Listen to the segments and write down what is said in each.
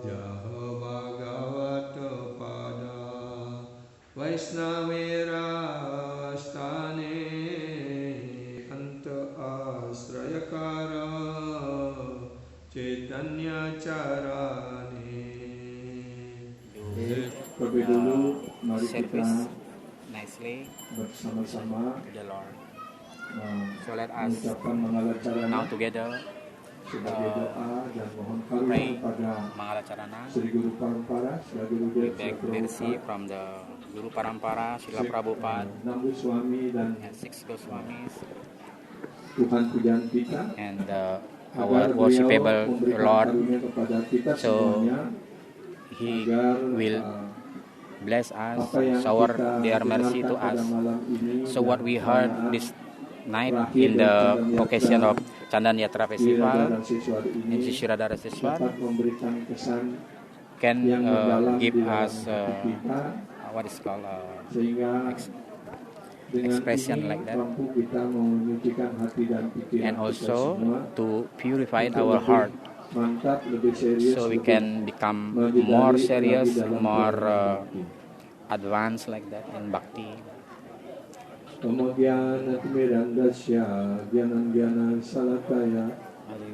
Jaha Bhagavato Pada Vaishnavera Stane Anta Asrayakara Chaitanya Charane. Terlebih dulu mari kita nicely bersama-sama to the Lord. So let us mengucapkan Mangala now Carana together sebagai doa dan mohon karunia pray kepada Mangala Charana. Sri Guru Parampara, Sri Guru We Dev, beg mercy from the Guru Parampara, Srila Prabhupada, Nambu Swami dan and six Goswamis, Tuhan pujian kita and agar our worshipable memberikan Lord. karunia kepada kita So semuanya He agar will bless us, apa yang shower kita their mercy to dengarkan pada us. malam ini So dan what we heard berkenaan this night terakhir in the dari Chandan Yatra occasion of Chandan Yatra di Festival Radharan Siswar in ini Sishiradhara Siswar dapat memberikan kesan can yang mendalam give di dalam us hati kita what is called sehingga dengan expression ini like that, mampu kita menyucikan hati dan pikiran and kita also semua to purify untuk our lebih heart, mantap, lebih serius, so we lebih can become maju more lagi serious, dalam more perjalanan bhakti. advanced like that in bhakti. Kemudian Mirandasya Gyanan Salataya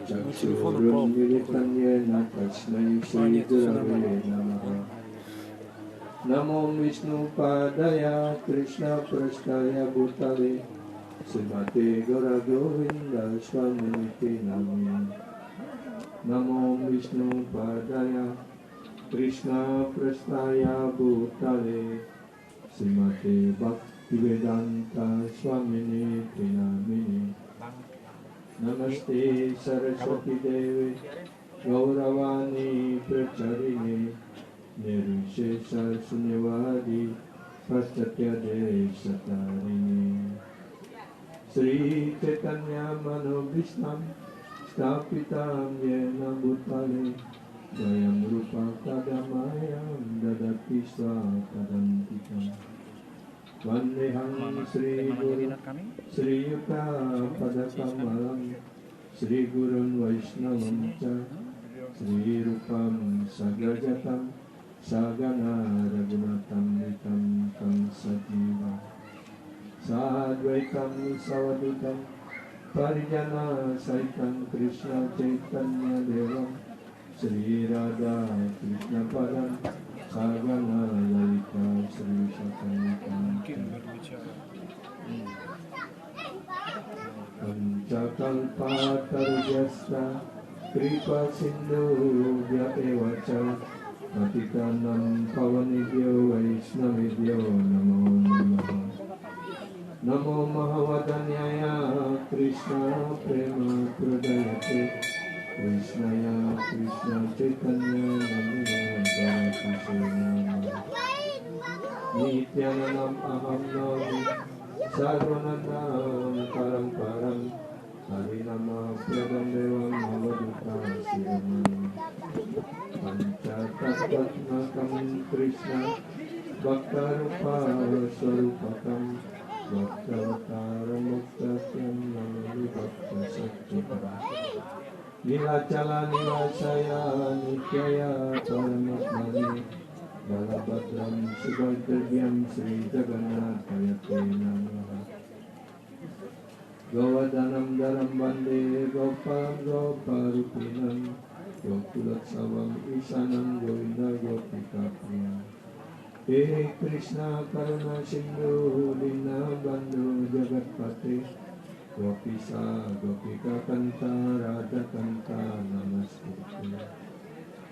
Chakshurun Militanye Natasmai Sri Gurave Namaha. Namo Vishnu Padaya Krishna Prasthaya Bhutale Srimate Gaura Govinda Swamiti Nami. Namo Vishnu Padaya Krishna Prasthaya Bhutale Srimate Bhaktivedanta Swamini Namini. Namaste Saraswati Devi Gauravani Pracharini Nirvishesha Sunyavadi Paschatya Desatarini. Sri Chaitanya Manobhistam Stapitam Yena Bhutale Dayam Rupa Kadamayam Dadati Swakadantikam. Vandeham Sri Guru Sri Yuta Padakamalam Sri Gurun Vaishnavam Cha Sri Rupam Sagrajatam Sagana Raghunatam Vitam Tam Sajiva Sadvaitam Savadutam Parijana Saitam Krishna Chaitanya Devam Sri Radha Krishna Padam Sagana Lalita Sri Sakanita Pancakalpatarjasta Kripa Sindhu Vya Evacha Patitanam Pavanidyo Vaishnavibhyo Namo Namaha. Namo Mahavadanyaya Krishna Prema Pradayate Krishnaya Krishna Chaitanya Namine Bharati Sena Nityananam Aham Nami Sarvananam Param Param Harinama Pradam Devam Havaduta Siramani Panchatattvatmakam Krishna Bhaktarupa Swarupakam Bhaktavataram Bhaktasyam Namani Bhakta Satyakam Nilacala Nilasaya Nityaya Paramatmani Balabhadram Subhadram Sri Jagannatayate Namaha. Gavadanam Dharam Bande Gopal Goparupinam Gokulatsavam Isanam Govinda Gopika Priya. He Krishna Karuna Sindhu Dina Bandhu Jagatpate Gopisa Gopika Kanta Radha Kanta Namaskute.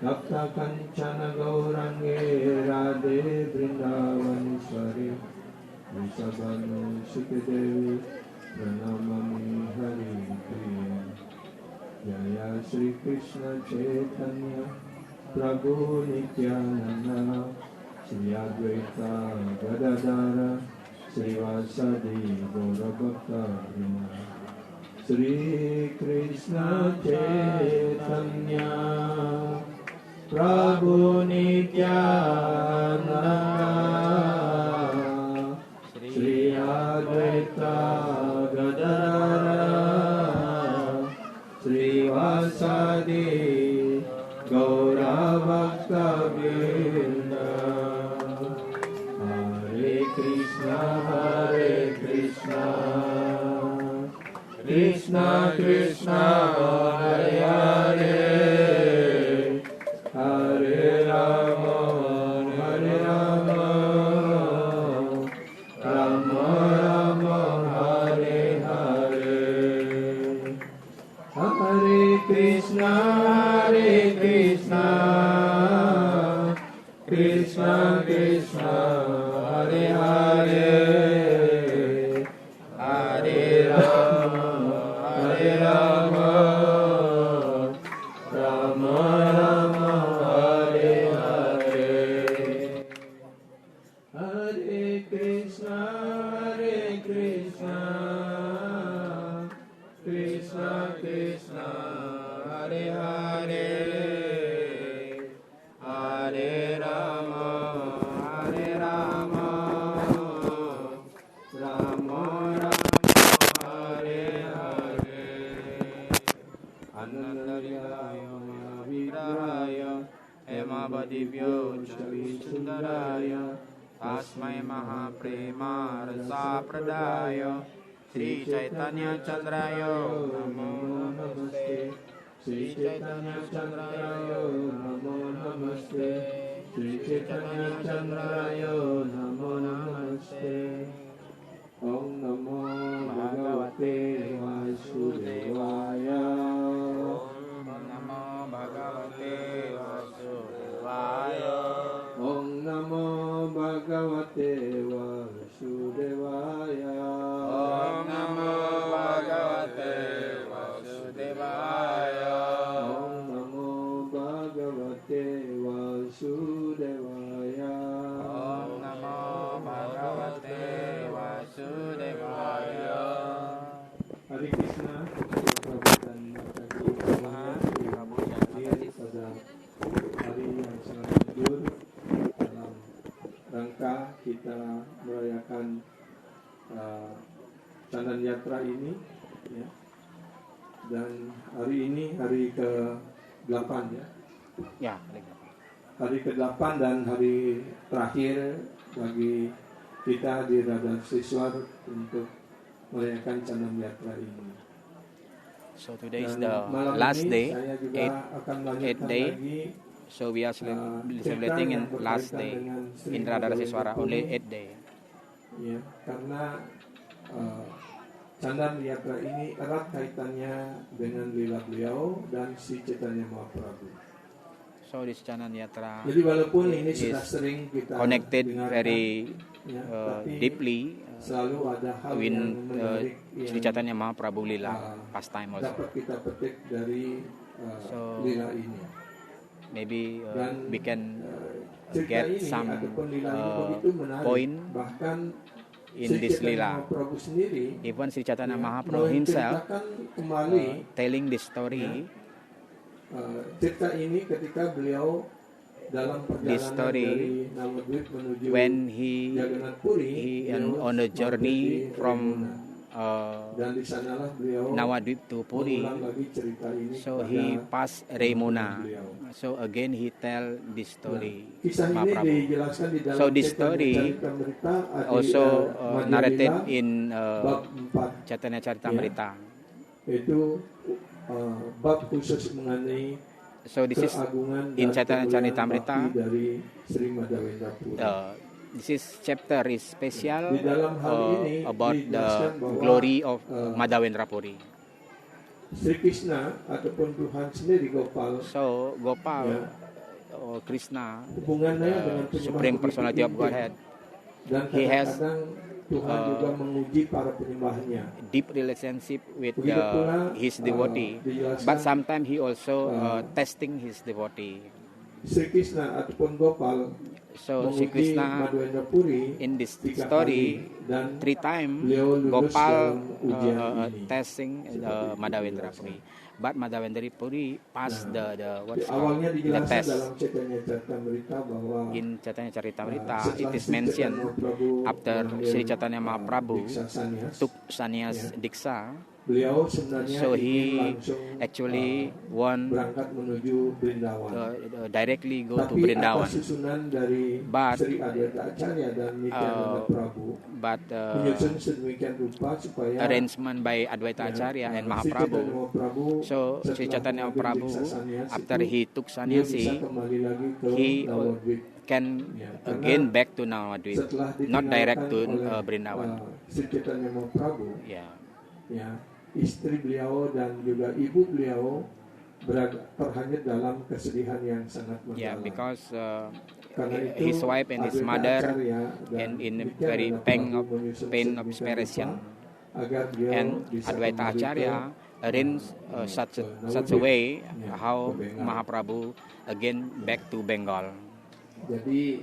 Tapta Kanchana Gaurange Radhe Vrindavaneshwari Vrishabhanu Shukadevi Pranamami Hari Priya. Jaya Sri Krishna Chaitanya Prabhu Nityananda Sri Advaita Gadadara Sri Vasadi Gaura Bhakta Vrinda. Sri Krishna Chaitanya Prabhu Nityananda Sri Advaita Gadadara Sri Vasadi Gaura Bhakta Vrinda. Hare Krishna, Krishna Krishna, Hare Hare, Hare Rama, Rama Rama, Hare Hare. Hare Krishna, Krishna Krishna, Hare Hare, Hare Rama, Rama Rama, Hare Hare. Hare Krishna, Krishna Krishna, Hare Hare, Hare Rama, Rama Rama, Hare Hare. Anandariya Vigrahaya Hemavadivyo Chavisundaraya Tasmai Mahaprema Rasa Pradaya Sri Chaitanya Chandraya Namo Namaste. Sri Chaitanya Chandraya Namo Namaste. Sri Chaitanya Chandraya Namo Namaste. Om Namo Bhagavate Vasudevaya. Om Namo Bhagavate Vasudevaya. Om Namo Bhagavate Vasudevaya. Om Namo Bhagavate Vasudevaya. Om Namo Bhagavate Vasudevaya. Om Namo Bhagavate Vasudevaya. Hare Krishna, Prabhu dan Mataji hadir pada hari yang sangat jujur dalam rangka kita merayakan Chandan Yatra ini, ya. Dan hari ini hari ke-8 ya. Ya, Hari ke-8 dan hari terakhir bagi kita di Radha Siswar untuk merayakan Chandan Yatra ini. So today is Dan the malam last ini day, saya juga akan eighth melanjutkan day. lagi So we are celebrating cerita in yang last berkaitan day dengan Sri in Radharaseswara, Madhavendra only Puri. 8th day. Ya, karena Chandan Yatra ini erat kaitannya dengan lila beliau dan si Chaitanya Mahaprabhu. So this Chandan Yatra Jadi walaupun ini is sudah sering kita connected dengarkan, very ya, tapi deeply selalu ada hal with yang menarik Sri yang Chaitanya Mahaprabhu Lila pastime also. dapat kita petik dari So, lila ini. Maybe Dan we can cerita get ini some ataupun lila ini begitu menarik, point bahkan in Sri this Chaitanya Lila. Mahaprabhu sendiri Even Sri Chaitanya ya, Mahaprabhu himself menceritakan kembali telling this story. cerita ini ketika beliau dalam This perjalanan story dari Navadvip menuju when he Jagannath Puri, beliau on the journey mampir di from Remuna. Dan di sanalah beliau Nawadvip to Puri, mengulang lagi cerita ini so kepada he passed Remuna. beliau. So again he tell this story. Kisah ini Mahaprabhu. dijelaskan di dalam So this Chaitanya story Charitamrita also Madhya narrated Lila, in bab 4, Chaitanya Charitamrita. yaitu bab khusus mengenai So this is keagungan in dan Chaitanya kemuliaan Charitamrita. bakti dari Sri Madhavendra Puri. This is chapter is special Di dalam hal ini about the dijelaskan bahwa, glory of Madhavendra Puri. Sri Krishna ataupun Tuhan sendiri Gopal, So Gopal, Ya. Krishna, hubungannya dengan penyembah Supreme begitu Personality of intim. Godhead, Dan He has, kadang-kadang Tuhan juga menguji para penyembahnya. deep relationship with Begitu pula, his devotee, dijelaskan, but sometimes he also testing his devotee. Sri Krishna ataupun Gopal So Sri menguji Krishna Madhavendra Puri in this 3 story kali, dan 3 times beliau lulus Gopal dalam ujian ini. testing Seperti Madhavendra itu Puri, but Madhavendra Puri passed the what's awalnya called the dijelaskan test. dalam Chaitanya Charitamrita bahwa In Chaitanya Charitamrita, setelah it is Sri mentioned Chaitanya Mahaprabhu after mengambil, Sri Chaitanya Mahaprabhu Diksa Sannyas, took sannyas Ya. Diksha, Beliau sebenarnya So ingin he langsung actually want berangkat menuju Brindawan. directly go to Tapi Brindawan. atas susunan dari But, Sri Adwaita Acharya dan Nityananda Prabhu But menyusun sedemikian rupa supaya arrangement by Advaita Acharya and Sri Mahaprabhu. Chaitanya Mahaprabhu So Sri setelah Chaitanya mengambil Prabhu, diksa sannyas after itu, he took dia bisa sannyasi, kembali lagi ke he Navadvip. can Karena again back to Navadvip, setelah not direct to ditinggalkan oleh, Brindavan. Sri Chaitanya Mahaprabhu, Yeah. ya, istri beliau dan juga ibu beliau terhanyut dalam kesedihan yang sangat mendalam. Yeah, because Karena itu, his wife and his Adwaita mother Acharya dan and in a Nityananda very Prabhu menyusun pain of sedemikian separation, rupa agar beliau and bisa Advaita kembali Acharya ke, arranged such a Navadvip. way Ya, how ke Bengal. Mahaprabhu again back to Bengal. Jadi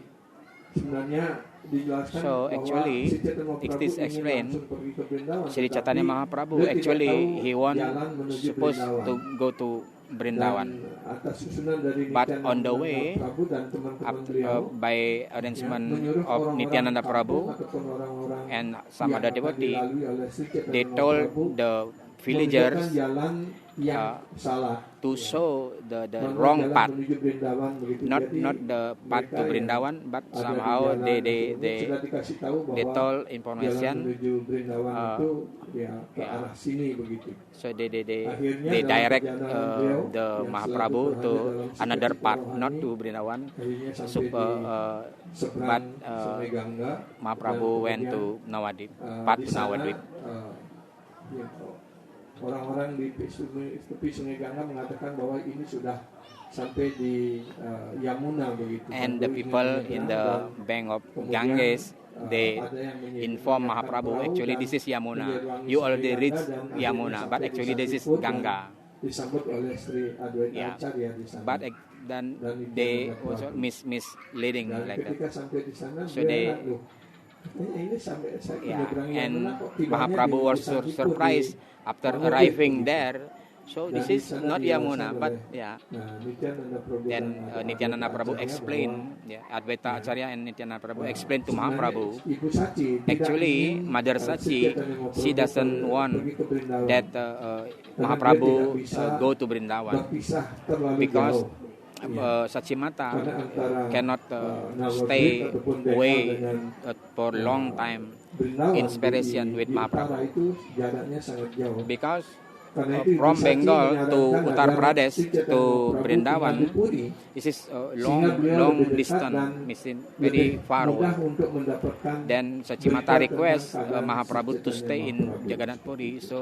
sebenarnya dijelaskan So, bahwa actually, Sri Chaitanya it Mahaprabhu is ingin explained, langsung pergi ke Brindawan, Sri tetapi Chaitanya Mahaprabhu beliau tidak actually tahu he want jalan menuju supposed Brindawan. to go to Brindavan, Dan atas susunan dari but Nityananda on the way, Prabhu dan teman-teman beliau, by arrangement menyuruh of orang-orang Nityananda kampung Prabhu ataupun orang-orang and some yang other akan devotee, dilalui oleh Sri Chaitanya they told Mahaprabhu the menunjukkan villagers jalan yang salah, to show the Mana wrong jalan path, menuju Brindawan, begitu. not Jadi, the path mereka to yang Brindavan, but ada di somehow jalan they tersebut sudah dikasih tahu they bahwa told jalan information, menuju Brindawan itu ya ke ya. arah sini begitu. so they Akhirnya they dalam direct perjalanan beliau the yang Mahaprabhu selalu to berada dalam another suci path, rohani, not to Brindavan. akhirnya sampai Super, di seberang but Sungai Gangga. Mahaprabhu dan went kemudian, to Navadvip, path di to sana, Navadvip. Ya, orang-orang di tepi Sungai Gangga mengatakan bahwa ini sudah sampai di Yamuna begitu. And the Lalu people ini in menyeberang the dan bank of kemudian, Ganges, they ada yang inform menyiapkan Mahaprabhu, perahu actually dan this is Yamuna. menyeberangi You Sungai already Gangga reached dan akhirnya Yamuna, but sampai di actually this is Santipur dan Ganga. disambut oleh Sri Adwaita Yeah. Acharya di sana. But then Dan itu they Nityananda also Prabhu. misleading Dan like that. ketika sampai di sana, So dia they- lihat, loh, katanya ini sampai saya Yeah, menyeberangi and Yamuna kok tibanya Mahaprabhu di was Santipur, surprised after Navadvip arriving begitu. there. So Dan this di is sana not dijelaskan Yamuna, but oleh, yeah. Nityananda Prabhu Then dan Nityananda Adwaita Prabhu Acharya explain, bahwa, yeah, Advaita Acharya and Nityananda Prabhu wah, explain to sebenarnya Mahaprabhu. Ibu Sachi tidak Actually, ingin, Mother Sri Sachi, Chaitanya Mahaprabhu she doesn't want pergi ke Brindawan. that Karena Mahaprabhu dia tidak bisa go to Brindavan, berpisah terlalu because jauh. Ya. Sachimata Karena antara cannot Navadvip stay ataupun Bengal away dengan for long time Brindawan inspiration with di utara Mahaprabhu. itu jaraknya sangat jauh. Because Karena itu from Ibu Sachi Bengal to menyarankan Uttar agar Pradesh Sri Chaitanya to Mahaprabhu Brindavan, tinggal di Puri, this is sehingga beliau long lebih dekat distance, dan meaning lebih very far mudah away. untuk mendapatkan Then Sachimata berita request tentang keadaan Mahaprabhu Sri to Chaitanya stay in Mahaprabhu. Jagannath Puri, so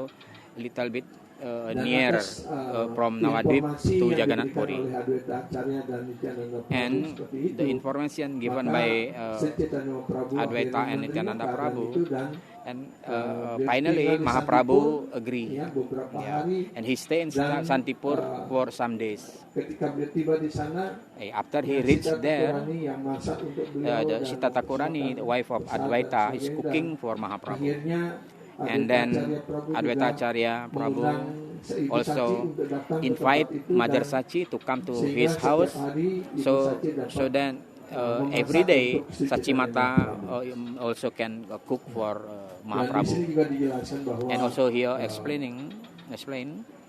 a little bit Dan near atas, from Navadvip informasi to yang Jagannath diberikan Puri. oleh Adwaita Acharya dan Nityananda Prabhu And seperti itu, the information given maka by Sri Chaitanya Mahaprabhu Advaita akhirnya and menerima Nityananda keadaan Prabhu, itu dan and dia finally tinggal di Mahaprabhu Santipur, agree. ya, beberapa Yeah. hari. And he stay in Dan, Santipur for some days. Ketika beliau tiba di sana, After he ya, reached Sita there, Thakurani yang masak untuk beliau the dan Sita Thakurani, the wife of prasad dan Advaita, is sebagainya, cooking dan for Mahaprabhu. akhirnya And then Advaita Acharya Prabhu also invite Mother Sachi to come to his house. So then every day Sachimata also can cook for Mahaprabhu. And also here explain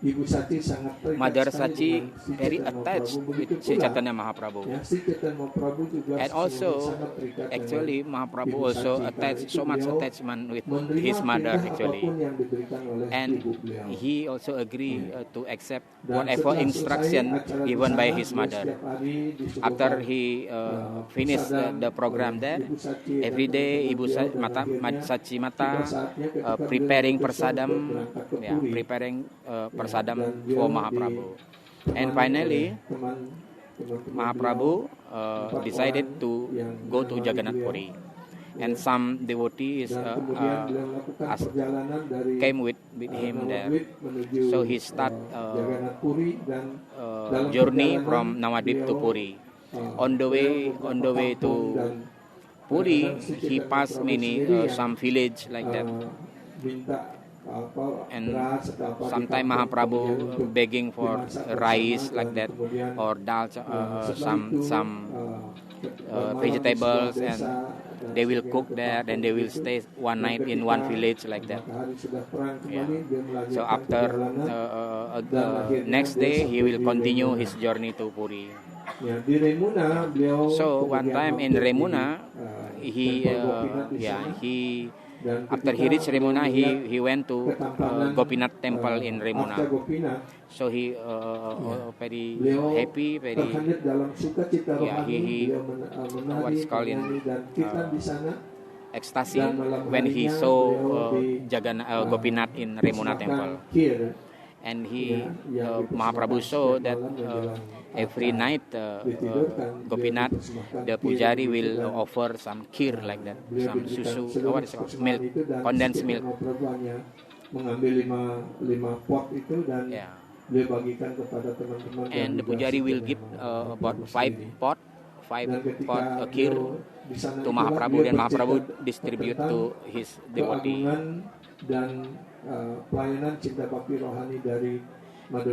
Ibu Sachi sangat terikat Mother sekali Sachi dengan Sri very Chaitanya attached Mahaprabhu. with Begitu Sri pula, Chaitanya Mahaprabhu. ya, Sri Chaitanya Mahaprabhu juga And also sangat terikat actually dengan Mahaprabhu Ibu also Sachi. attached Karena so itu much beliau attachment with menerima his mother perintah actually. apapun yang diberikan oleh And ibu beliau. he also agree to accept Dan whatever setelah instruction selesai acara di given by sana, his beliau mother. setiap hari disuguhkan, After he finished prasadam the program oleh there, Ibu Sachi dan every day teman-teman Ibu beliau, dan akhirnya Sachi tiba Mata saatnya ketika beliau preparing memutuskan prasadam, untuk berangkat ke yeah, Puri. preparing prasadam dan beliau for Mahaprabhu. And ditemani finally, oleh teman-teman Mahaprabhu empat decided orang to yang go to menemani Jagannath beliau. Puri. And some devotees Dan kemudian beliau melakukan perjalanan dari came with him there. Navadvip menuju So he start Jagannath Puri dan dalam journey perjalanan from Navadvip to beliau, Puri. On the way to Puri, he passed many some village like that. minta And sometimes Mahaprabhu begging for rice like that, or dal, some vegetables, and they will cook there. Then they will stay one night in one village like that. Yeah. So after next day he will continue his journey to Puri. So one time in Remuna, he after he reached Remuna, he went to Gopinath temple in Remuna. So he very happy, very he what is called in ecstasy when he saw Gopinath in Remuna temple. And Mahaprabhu saw that every night Gopinath, the pujari, will offer some kheer like that, some susu, what is it called? Milk, condensed milk. Yeah. And the pujari will give about 5 pot kheer to Mahaprabhu, and Mahaprabhu distribute to his devotee.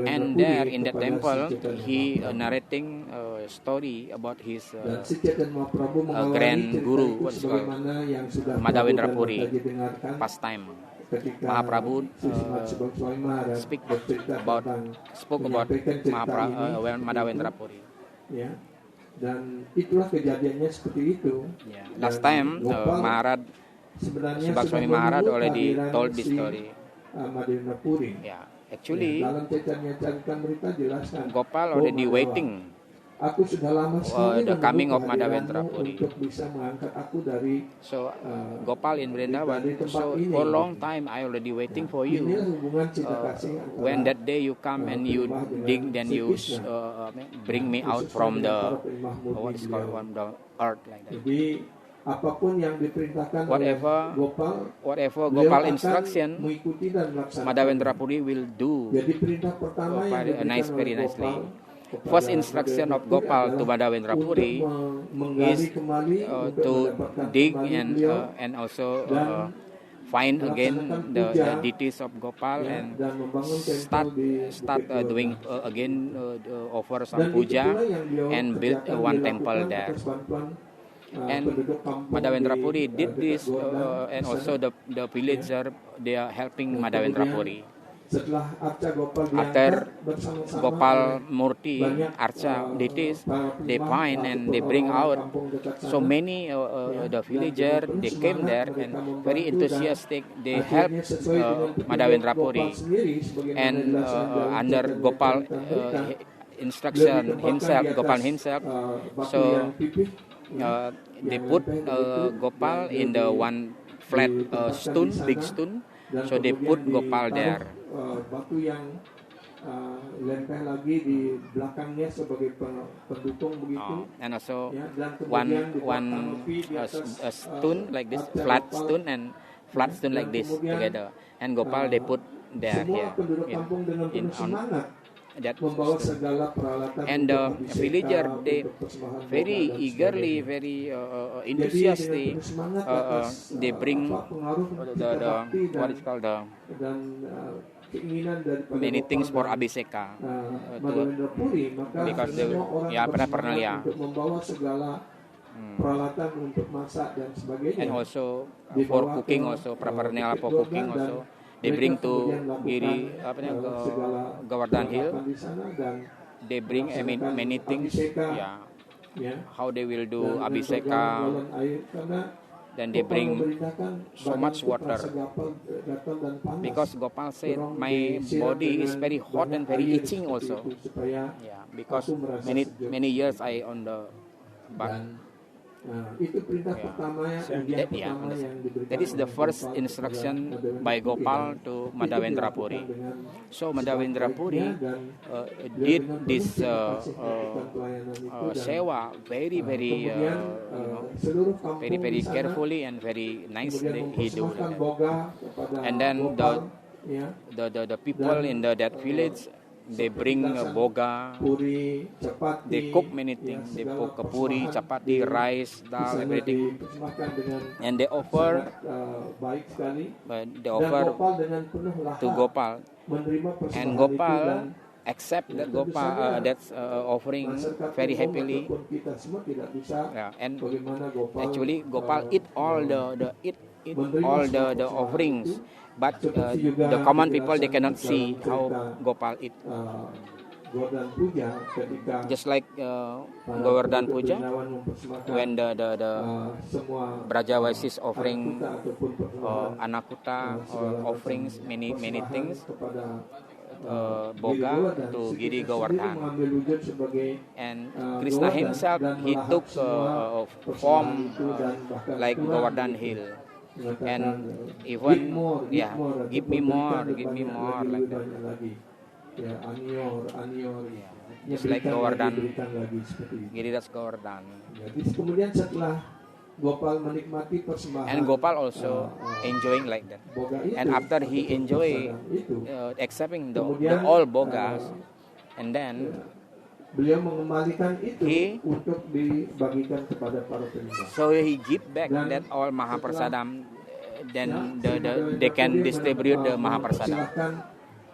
And there in the temple, he narrating a story about his grand guru, what is called Madhavendra Puri pastime. Mahaprabhu spoke about Madhavendra Puri. Dan itulah kejadiannya seperti itu. Last time Maharaj Subhakswami Maharaj already told this story. Madhavendra Puri. Yeah, actually dalam Chaitanya Charitamrita jelaskan Gopal already waiting aku sudah lama sekali the coming of Madhavendra Puri. Untuk bisa mengangkat aku dari Gopal in Vrindavan. So for a long time I already waiting for you. When that day you come and you dig, then you bring me out from the what is called from the earth like that. Jadi apapun yang diperintahkan whatever Gopal instruction, Madhavendra Puri will do very nicely. First instruction of Gopal to Madhavendra Puri is to dig and also find again the deities of Gopal and start doing again offer some puja and build one temple there. And Madhavendra Puri did this, and also the villager, they are helping Madhavendra Puri. After Gopal Murti, Archa deities, they find and they bring out so many the villager, they came there and very enthusiastic, they help Madhavendra Puri. And under Gopal instruction himself, Gopal himself, so they put Gopal in the one flat stone, big stone. So they put Gopal there. Batu yang lempeh lagi di belakangnya sebagai pendukung begitu. And also one stone like this, flat stone and flat stone like this together. And Gopal they put there here in on that stone. And the villager, they very eagerly, very enthusiastically, they bring the what is called the many things for Abhiseka because they pernah lihat. Peralatan untuk masak dan sebagainya. And also for cooking also, preparation for cooking also. They bring to Govardhan Hill. They bring many things. How they will do Abhiseka. Then they bring so much water. Because Gopal said, my body is very hot and very itching also. Because many years I on the bath. Itu perintah pertama yang that is the first instruction by Gopal to Madhavendra Puri. So Madhavendra Puri did this sewa very carefully and very nicely he do that. And then the people in that village, they bring boga, puri, chapati, they cook many things. They cook puri, chapati, rice, dal, everything, and they offer. Baik sekali. They offer Gopal dengan penuh to Gopal, menerima persembahan and itu Gopal dan accept that Gopal that's offering very happily. Kita semua tidak bisa Yeah, and bagaimana Gopal actually Gopal eat all the all the offerings, but the common people they cannot see how Gopal eat. Govardhan Puja ketika Just like Govardhan Puja, Benawan mempersembahkan when the semua Brajavasis offering ataupun persembahan Anakuta or offerings many things kepada boga to Giri Govardhan, mengambil wujud sebagai and Krishna himself he took form like Govardhan Hill, and even give me more like that. Ya, anior. Just like Govardhan, lagi seperti itu. Giridas Govardhan. Jadi kemudian setelah Gopal menikmati persembahan, And Gopal also enjoying like that. boga itu, And after he atau enjoy persadam itu, accepting the kemudian, all bogas, and then beliau mengembalikan itu He- untuk dibagikan kepada para penyembah. so he give back that all Mahaprasadam. Then they can distribute the Mahaprasadam. Silakan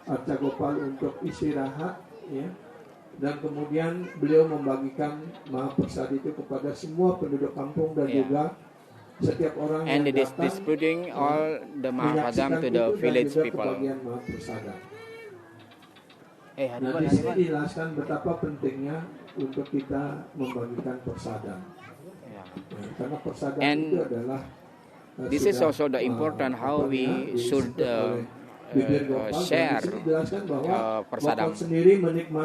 Arca Gopal untuk istirahat, ya. Dan kemudian beliau membagikan Mahaprasad itu kepada semua penduduk kampung dan Yeah. juga setiap orang And yang they datang distributing all the Mahaprasadam to the village people. Nah, di sini dijelaskan betapa pentingnya untuk kita membagikan persadam. Yeah. Nah, karena persadam And itu adalah This is also the important how we should share persadam,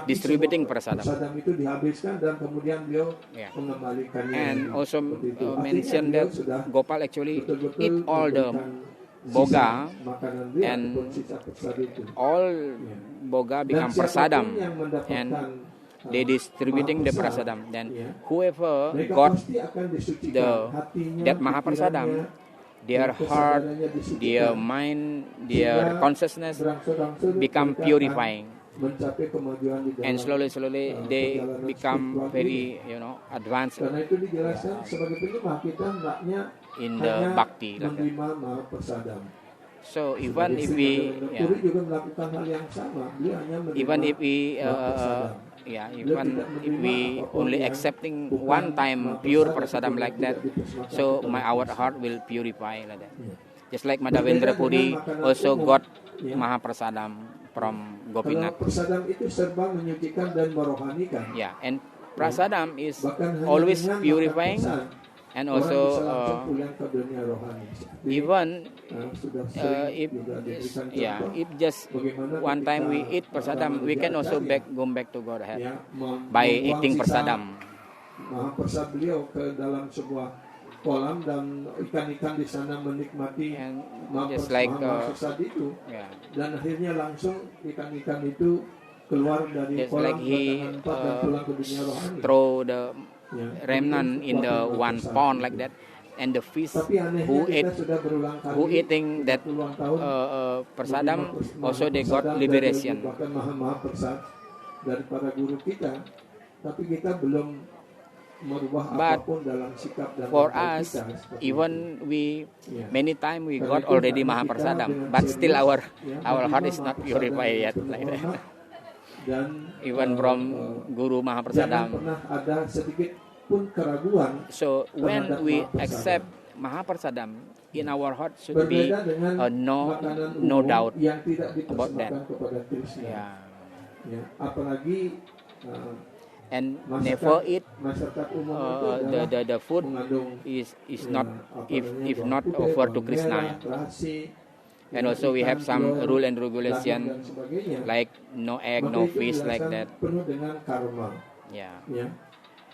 distributing persadam. Persadam itu dihabiskan dan kemudian beliau Yeah. mengembalikannya. And also Seperti itu. Artinya mention beliau that sudah Gopal actually betul-betul eat all the memberikan boga, sisa makanan beliau and ataupun sisa persad itu. all boga Dan become siapapun prasadam, yang mendapatkan, and they distributing the prasadam. Then whoever mereka got pasti akan disucikan the- hatinya, that Mahaprasadam, pikirannya, their heart, their mind, their consciousness berangsur-angsur become mereka purifying, akan mencapai kemajuan di dalam and slowly they perjalanan become spiritual very ini. advanced Karena itu dijelaskan sebagai penyembah kita hendaknya in the hanya bhakti like that. menerima Mahaprasadam. So even Sebagai if we Puri juga melakukan hal yang sama, beliau hanya menerima even if we Mahaprasadam. even if we only accepting one time pure prasadam like that, so our heart will purify like that. Just like Madhavendra Puri also got Mahaprasadam from Kalau Gopinath. prasadam itu serba menyucikan dan merohanikan. Yeah, and prasadam is Bahkan hanya always dengan makan purifying, prasad, and orang also bisa langsung pulang ke dunia rohani. Jadi, even sudah sering if juga diberikan yeah, contoh if just bagaimana one time we ketika eat prasadam, orang we can also berdiacara, go back to Godhead ya, by membuang eating sisa prasadam. Mahaprasad beliau ke dalam sebuah kolam dan ikan-ikan di sana menikmati And Mahaprasad just like itu, yeah, dan akhirnya langsung ikan-ikan itu keluar dari just kolam like he batangan empat dan pulang ke dunia rohani. throw the Ya, remnant itu in the suatu one Mahaprasad. pond like that, and the fish Tapi anehnya who kita ate sudah berulang kali who eating that puluhan tahun prasadam menerima also they got prasadam liberation. dan bahkan Mahaprasad dari para guru kita, tapi kita belum merubah But apapun dalam sikap dan for langkah us, kita, seperti even itu. we Ya. many time we Karena got itu already karena kita Mahaprasadam, dengan but still serius, our ya, heart menerima is not Mahaprasadam purified dengan yet penuh like that. hormat. Dan Even from Guru jangan Mahaprasadam. pernah ada sedikit pun keraguan. So when terhadap we Mahaprasadam. accept Mahaprasadam, in our heart should be Berbeda dengan makanan no umum doubt yang tidak about that. dipersembahkan kepada Krishna. Yeah. Ya, apalagi And never eat masyarakat umum itu adalah the food mengandung is ya, not apa if namanya, not bawang putih, offered to bawang Krishna. merah, terasi, And ya, also we have ikan, some telur, rule and daging regulation dan sebagainya. like no egg, Maka no itu fish like dijelaskan that. penuh dengan karma. Yeah. Ya.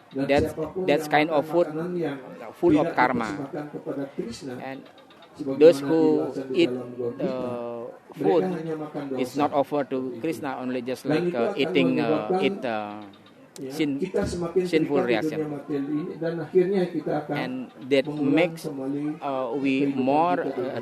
Dan siapapun That's yang kind makan of food makanan yang full of tidak karma. dipersembahkan kepada Krishna, And sebagaimana those who dijelaskan di eat dalam Gita, food mereka hanya makan dosa. is not offered to Krishna, only just Dan like itu akan eating menyebabkan, ya, kita semakin sinful terikat di reaction. dunia materi ini, dan akhirnya kita akan And that mengulang makes kembali we kehidupan more kita di dunia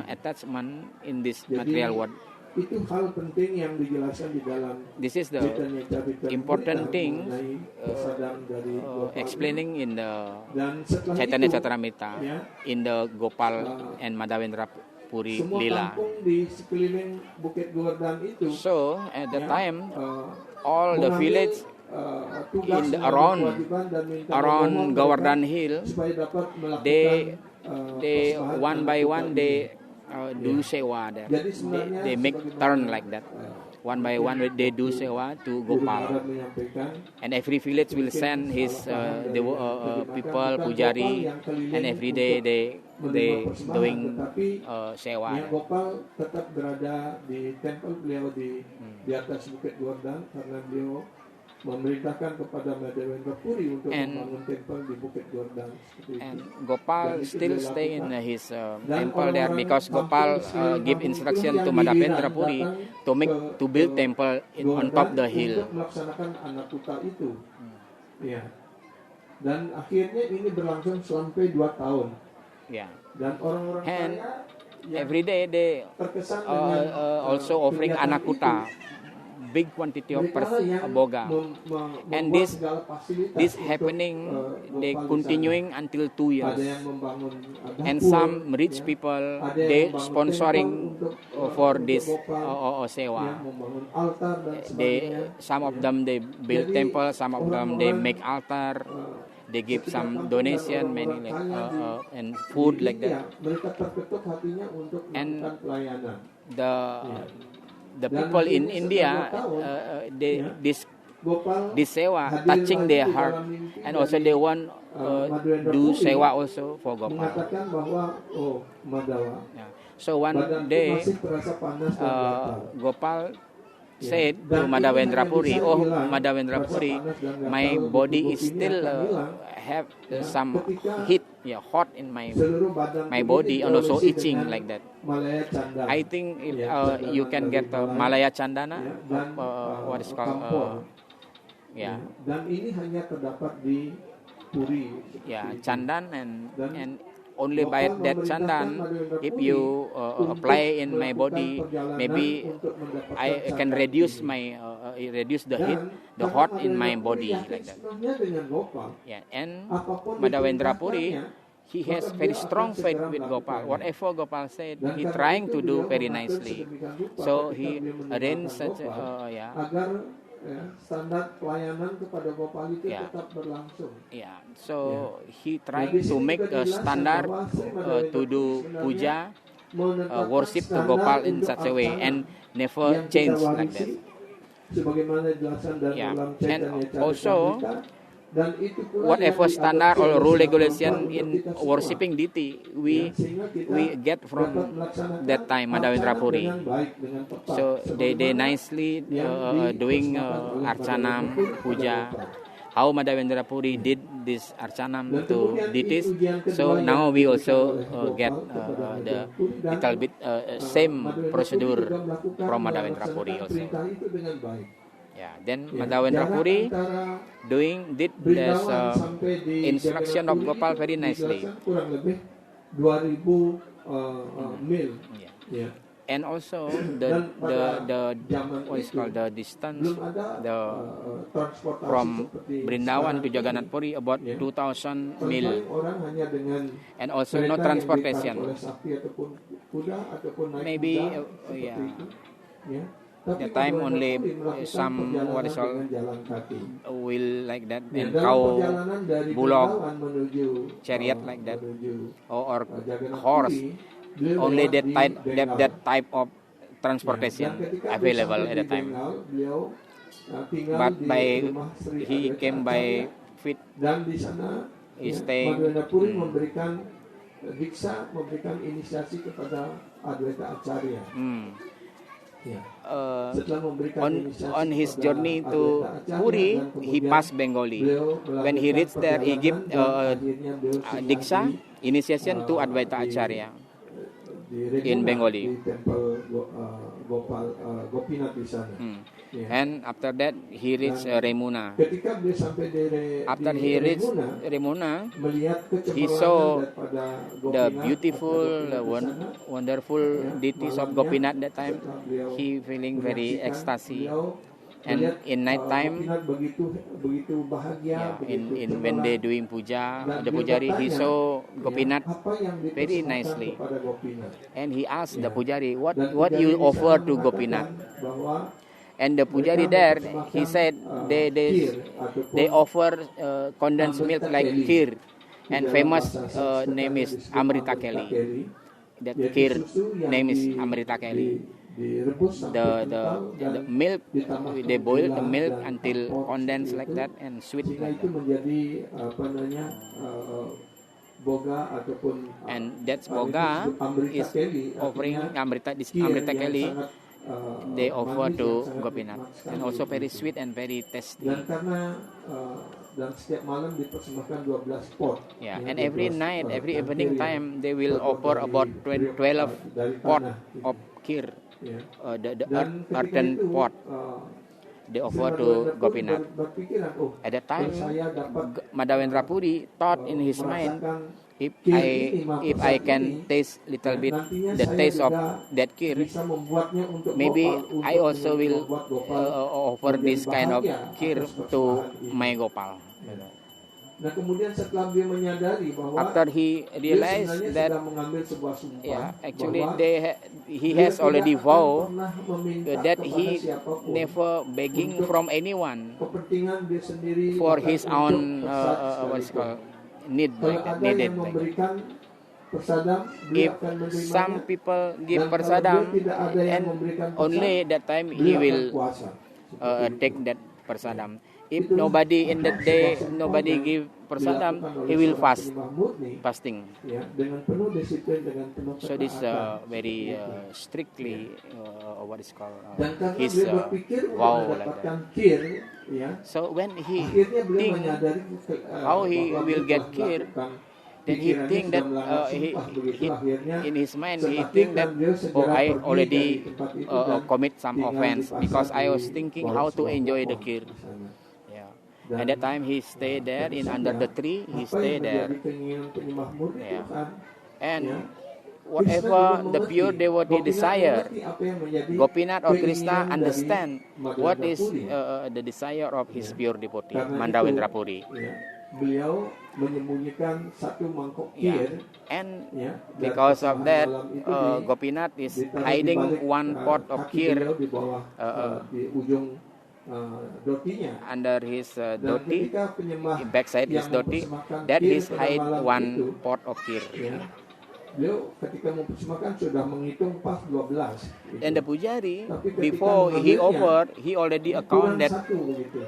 attachment in this Jadi, material world. itu hal penting yang dijelaskan di dalam This is the Chaitanya Charitamrita important thing mengenai kesadaran dari Gopal. explaining in the Dan setelah Chaitanya itu, Charitamrita, ya, in the Gopal and Madhavendra Puri semua Lila. kampung di sekeliling Bukit Govardhan itu So at the ya, time, all the mengambil, village tugas in the, mengambil kewajiban dan minta around memohon Govardhan mereka Hill, supaya dapat melakukan they persembahan one by anak one kita they ini. do sewa there. Jadi sebenarnya They make sebagaimana, turn like that. One by one they do sewa to Guru Gopal, Maharaj menyampaikan, and every village will send his people pujari, and every day they doing sewa. Yang Gopal tetap berada di tempat beliau di atas Bukit Govardhan karena beliau memerintahkan kepada Madhavendra Puri untuk membangun tempel di Bukit Govardhan. And Gopal still stay in his temple there because Gopal give instruction to Madhavendra Puri to build temple on top the hill. Untuk melaksanakan anak kuta itu. Ya. Dan akhirnya ini berlangsung sampai 2 tahun. Yeah. Dan orang-orang And kaya every day they terkesan dengan also offering kegiatan anak kuta, big quantity of boga. And this happening, they continuing until 2 years. And some rich people they sponsoring for this sewa. Some of them they build temple, some of them they make altar. They give some donation, many like and food like that. And the people in India, they this sewa touching their heart, and also they want do sewa also for Gopal. Yeah. So one day, Gopal said to Madhavendra Puri, "Oh Madhavendra Puri, my body is still have some heat, hot in my body, and also itching like that. I think if you can get Malaya Chandana, what is called, Dan ini hanya terdapat di Puri. Chandan and only by that chandan, if you apply in my body, maybe I can reduce my reduce the heat, the hot in my body like that." Yeah, and Madhavendra Puri, he has very strong faith with Gopal. Whatever Gopal said, he trying to do very nicely. So he arranged such agar standar pelayanan kepada Gopal itu tetap berlangsung. Yeah, so he trying to make a standard to do puja, worship to Gopal in such a way, and never change like that. Yeah, and also whatever standard or rule regulation in worshipping deity, we get from that time Madhavendra Puri. So they nicely doing archanam puja. How Madhavendra Puri did this archanam to deities. So now we also get the little bit same procedure from Madhavendra Puri also. Yeah, then Madhavendra Puri did this instruction of Gopal very nicely. Kurang lebih 2000 mil. Yeah. And also the what is called the distance from Brindavan to Jagannath Puri about 2000 mil. And also no transportation. Maybe the time only some what is called wheel like that, and cow, bullock, chariot like that, or horse. Only that type of transportation available at the time. But he came by feet. He staying. Memberikan diksa, memberikan inisiasi kepada Adwaita Acharya. On his journey to Puri, he passed Bengali. When he reached there, he gave diksha, initiation to Advaita Acharya in Bengali. Gopinath di sana. Ya. And after that he reached Remuna. Ketika dia sampai di After he reached Remuna, melihat he saw daripada the Gopinath, beautiful, ada Gopinath di sana, wonderful deities of Gopinath that time. He feeling very ecstasy. And in night time, Gopinath begitu bahagia, in when they doing puja, the pujari, he saw Gopinath very nicely. And he asked the pujari, what you offer to Gopinath? And the pujari there, he said they offer condensed milk like kheer, and famous name is Amrita Kelly. That kheer name is Amrita Kelly. The milk, they boil the milk until condensed like that and sweet like that. Boga ataupun And that's boga is offering Amrita Kelly. They offer to Gopinath, and also very sweet and very tasty. Dan karena dan setiap malam dipersembahkan 12 pot. Yeah, and every night, every evening time, they will offer about 12 pot of kheer, the earthen pot. They offer to Gopinath. At that time, Madhavendra Puri thought in his mind, if I can taste little bit the taste of that kheer, maybe I also will offer this kind of kheer to my Gopal. Nah, kemudian setelah dia menyadari bahwa after he realized that mengambil sebuah sumpah, actually he has already vowed that he never begging from anyone kepentingan dia sendiri for his own need like that, needed like that. If some people give prasadam, and only that time he will take that prasadam. If nobody in that day, nobody give prasadam, he will fasting. So this very strictly what is called his vow like that. So when he think how he will get kheer, then he think that he in his mind he think that I already commit some offense because I was thinking how to enjoy the kheer. At that time he stayed there in under the tree. He stayed there. And whatever the pure devotee desire, Gopinath or Krishna understand what is the desire of his pure devotee, Mandawendra Puri. Beliau menyembunyikan satu mangkok kheer, and because of that, Gopinath is hiding one pot of kheer di ujung dotinya, under his doti, backside his doti, that is hide one pot of kheer. Beliau ketika mempersembahkan sudah menghitung pas 12. And the pujari, before he offered, he already account that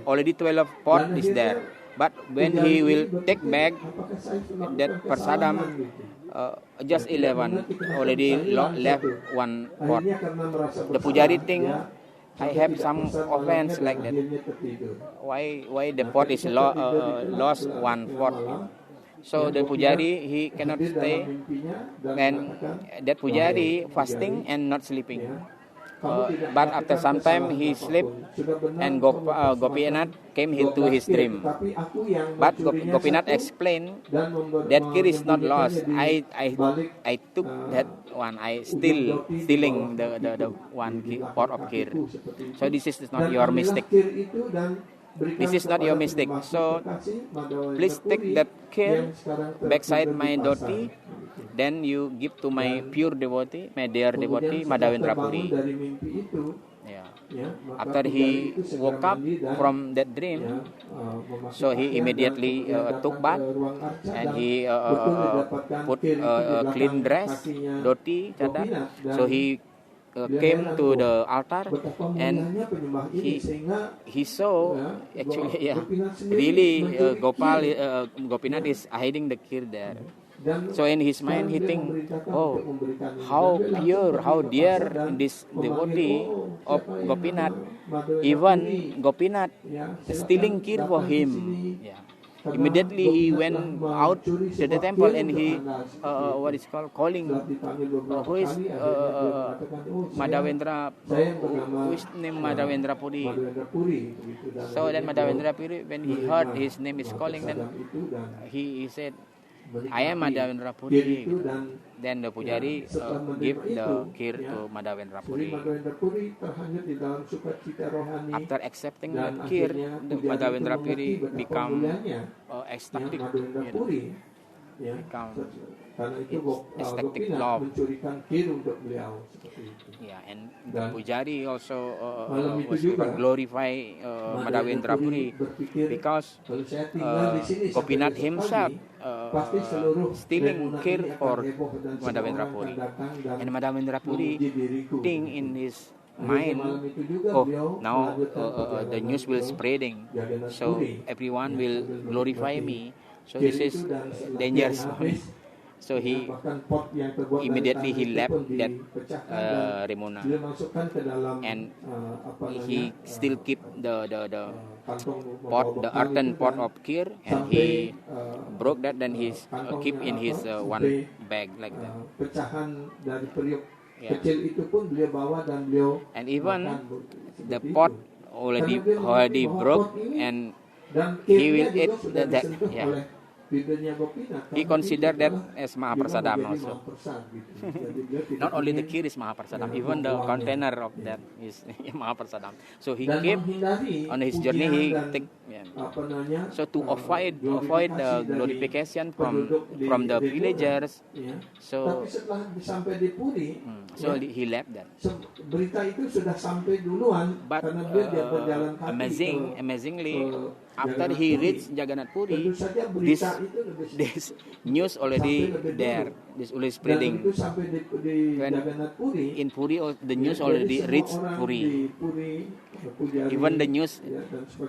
already 12 pot is there. But when he will take back that prasadam, just 11 already left one pot. The pujari think, I have some offense like that. Why the pot is lost one pot? So the pujari he cannot stay, and that pujari fasting and not sleeping. But after some time he sleep, and Gopinath came into his dream. But Gopinath explained that kheer is not lost. I took that one. I stealing the one pot of kheer. So this is not your mistake. This is not your mistake. So please take that kheer backside my doti. Then you give to my pure devotee, my dear devotee, Madhavendra Puri. After he woke up from that dream, so he immediately took bath, and he put clean dress, doti, cadar. So he came to the altar, and he saw actually really Gopinath is hiding the kheer there. So in his mind he think, oh, how pure, how dear this devotee of Gopinath, even Gopinath stealing kheer for him. immediately he went out to the temple and he calling who is Madhavendra, who is named Madhavendra Puri. So then Madhavendra Puri, when he heard his name is calling, then he said, I am Madhavendra Puri. Then the pujari give the kir to Madhavendra Puri. After accepting the kir, the Madhavendra Puri become ecstatic. Become ecstatic love. Yeah, and the pujari also was glorify Madhavendra Puri because Gopinath himself stealing kir for Madhavendra Puri, and Madhavendra Puri think in his mind, oh, now the news will spreading, so everyone will glorify me. So this is dangerous for me. So he immediately he left that Remona, and he still keep the pot, the earthen pot of kir, and he broke that. Then he keep in his one bag like that. Yeah. And even the pot already broke, and he will eat that. Yeah. He considered that as Mahaprasadam also. Not only the kir is Mahaprasadam, even the container of that is Mahaprasadam. So he kept on his journey. He take, so to avoid the glorification from the villagers. So he left that. But amazingly, after he reached Jagannath Puri, this news already there. This already spreading. When in Puri, the news already reached Puri. Even the news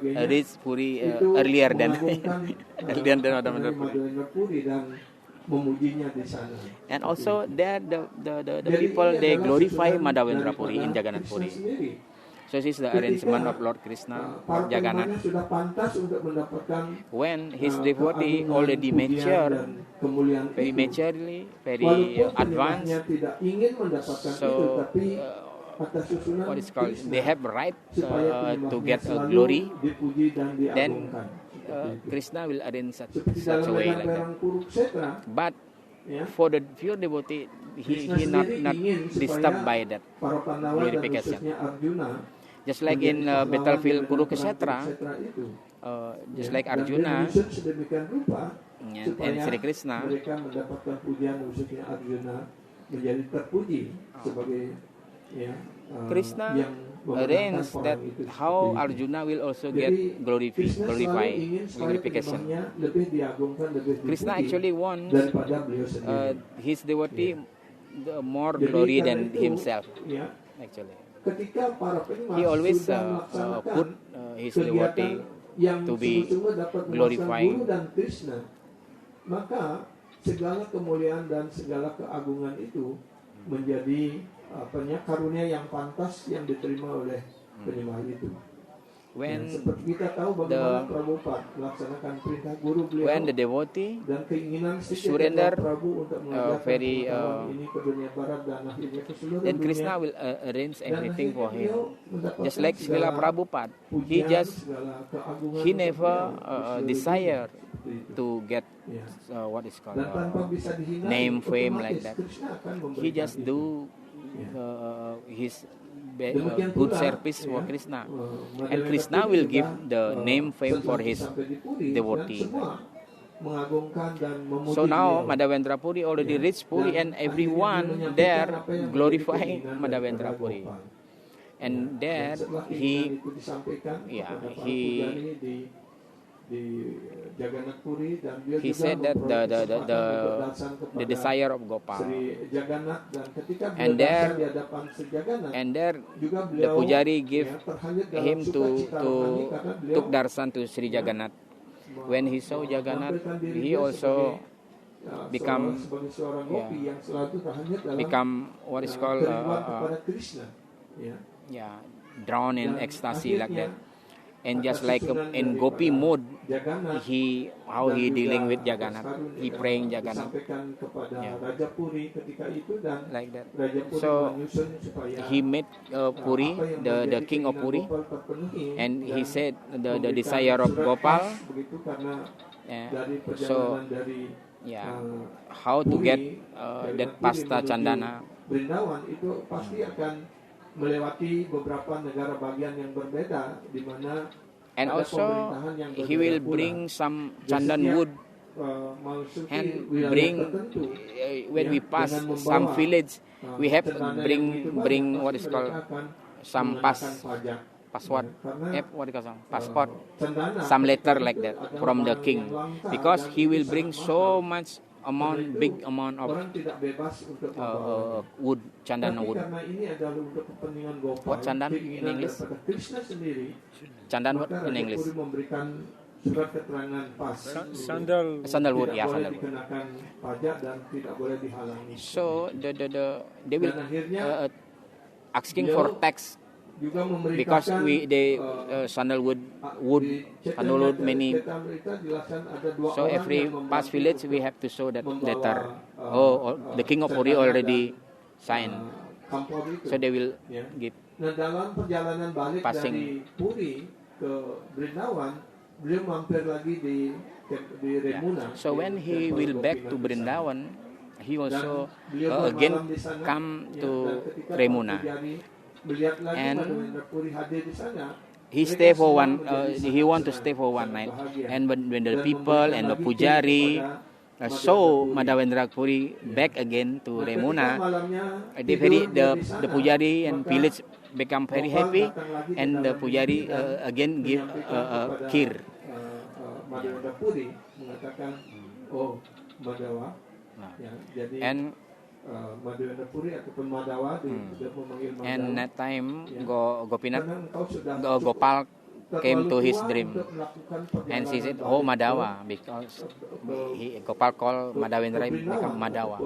reached Puri earlier than Madhavendra Puri. And also there the people, they glorify Madhavendra Puri in Jagannath Puri. So this is the arrangement of Lord Krishna for Jagannath. When his devotee already mature, very maturely, very advanced, so what is called, they have right to get a glory. Then Krishna will arrange such a way like that. But for the pure devotee, he not disturbed by that glorification. Just like in battlefield Kurukshetra, just like Arjuna and Sri Krishna, Krishna arranged that how Arjuna will also get glorification. Krishna actually wants his devotee more glory than himself. Actually, he always put his devotee to be glorified. Maka segala kemuliaan dan segala keagungan itu menjadi karunia yang pantas yang diterima oleh penyembah itu. When seperti kita tahu bagaimana Prabhupada melaksanakan perintah guru beliau, when the devotee dan keinginan surrender very ini ke dunia barat dan akhirnya ke seluruh then Krishna will arrange everything for him. Just like Srila Prabhupada, he never desire to get what is called name, fame like that. He just do his good service for Krishna, and Krishna will give the name, fame for his devotee. So now Madhavendra Puri already reached Puri, and everyone there glorifying Madhavendra Puri. And there he said that the desire of Gopal, and there the pujari gave him to took darshan to Sri Jagannath. When he saw Jagannath, he also become what is called drawn in ecstasy like that. And just like in Gopi mode, how he dealing with Jagannath, he praying Jagannath. Yeah. Like that. So he met Puri, the king of Puri, and he said the desire of Gopal. Yeah. So how to get that pasta chandana? Brindawan itu pasti akan melewati beberapa negara bagian yang berbeda di mana and also he will bring some chandan wood and bring when we pass some village we have bring what is called some passport some letter like that from the king, because he will bring so much big amount of wood, chandana wood. What chandan in English? Chandan wood in English? Sandalwood, yeah, sandalwood. So they will asking for tax. Because sandalwood many, so every past village we have to show that letter. The king of Puri already signed, so they will give passing. So when he will back to Brindavan, he also again come to Remuna. And he stay for he want to stay for one night. And when the people and the pujari saw Madhavendra Puri back again to Remuna, the pujari and village become very happy, and the pujari again give kir. And and that time Gopal came to his dream, and she said, "Oh Madhawa," because Gopal called Madhavendra become Madhawa,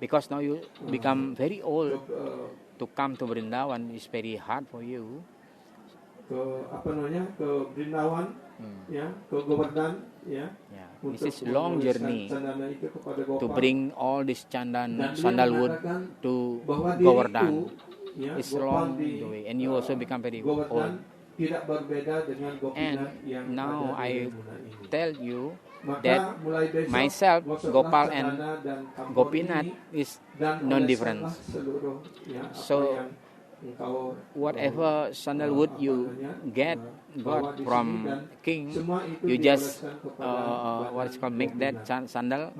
because now you become very old. To come to Brindavan is very hard for you. Ke Brindavan, ke Govardhan, This is long journey to bring all this sandalwood to Govardhan. It's long way, and you also become very old. And now I tell you that myself, Gopal and Gopinath is non-different. So whatever sandalwood you got from king, you just make that sandal,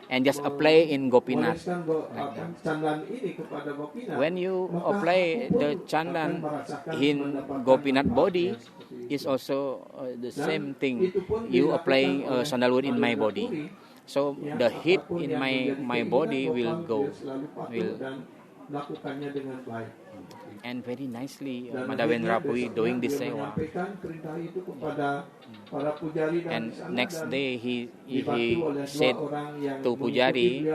and just apply in Gopinath. When you apply the chandan in Gopinath body, is also the same thing. You apply sandalwood in my body, so the heat in my body will go. Lakukannya dengan baik. And very nicely Madhavendra Puri doing this sewa. And next day he said to Pujari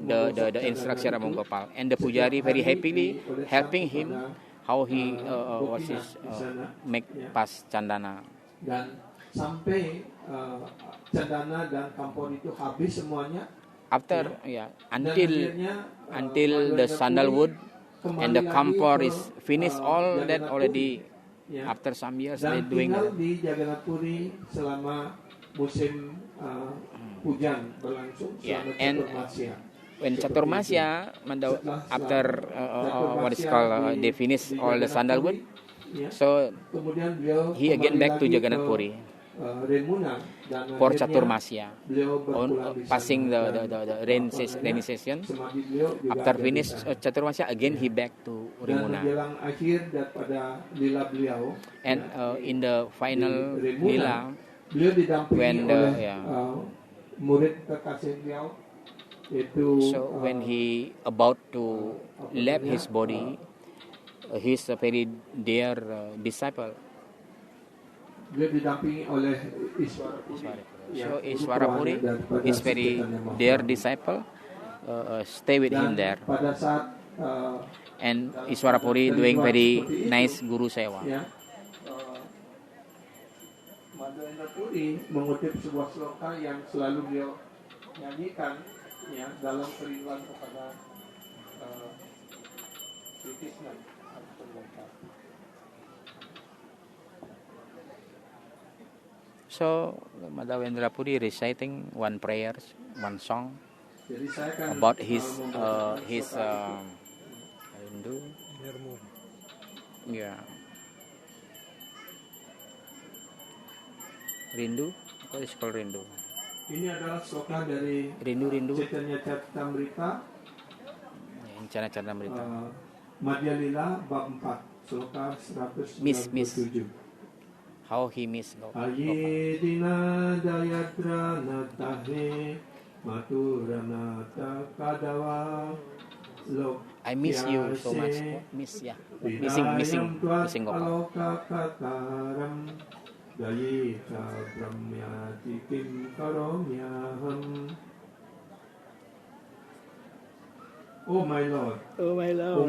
the instruction among Gopal, and the Pujari very happily helping him how he make pas chandana. Dan sampai chandana dan kampor itu habis semuanya. After until the sandalwood and the kampor is finished, all that already. After some years they doing that. Di Jagannath Puri selama musim hujan berlangsung selama Chaturmasya. When Chaturmasya, after what is called they finish all the sandalwood, so he again back to Jagannath Puri for Chaturmasya, passing the rainy season. After finish Chaturmasya, again he back to Remuna. And in the final lila, when when he about to leave his body, he's a very dear disciple. Dia didampingi oleh Iswara Puri. So Iswara Puri is very dear disciple. Stay with him there. Pada saat and Iswara Puri doing very nice guru sewa. Madhavendra Puri mengutip sebuah sloka yang selalu beliau nyanyikan ya dalam kerinduan kepada Sri Krishna. So Madhavendra Puri reciting one prayer, one song Jadi saya kan about his Rindu. Yeah. Rindu, what is called Rindu? Ini adalah sloka dari Rindu. Chaitanya Charitamrita, Charitamrita. Madhya Lila bab 4, sloka 197. How he missed Gopal. Ayedina dayadra natahe maturana takadawa lok. I miss you so much. Missing Gopal. Aloka kataram dayita brahmyati kim karomyaham. Oh my Lord, O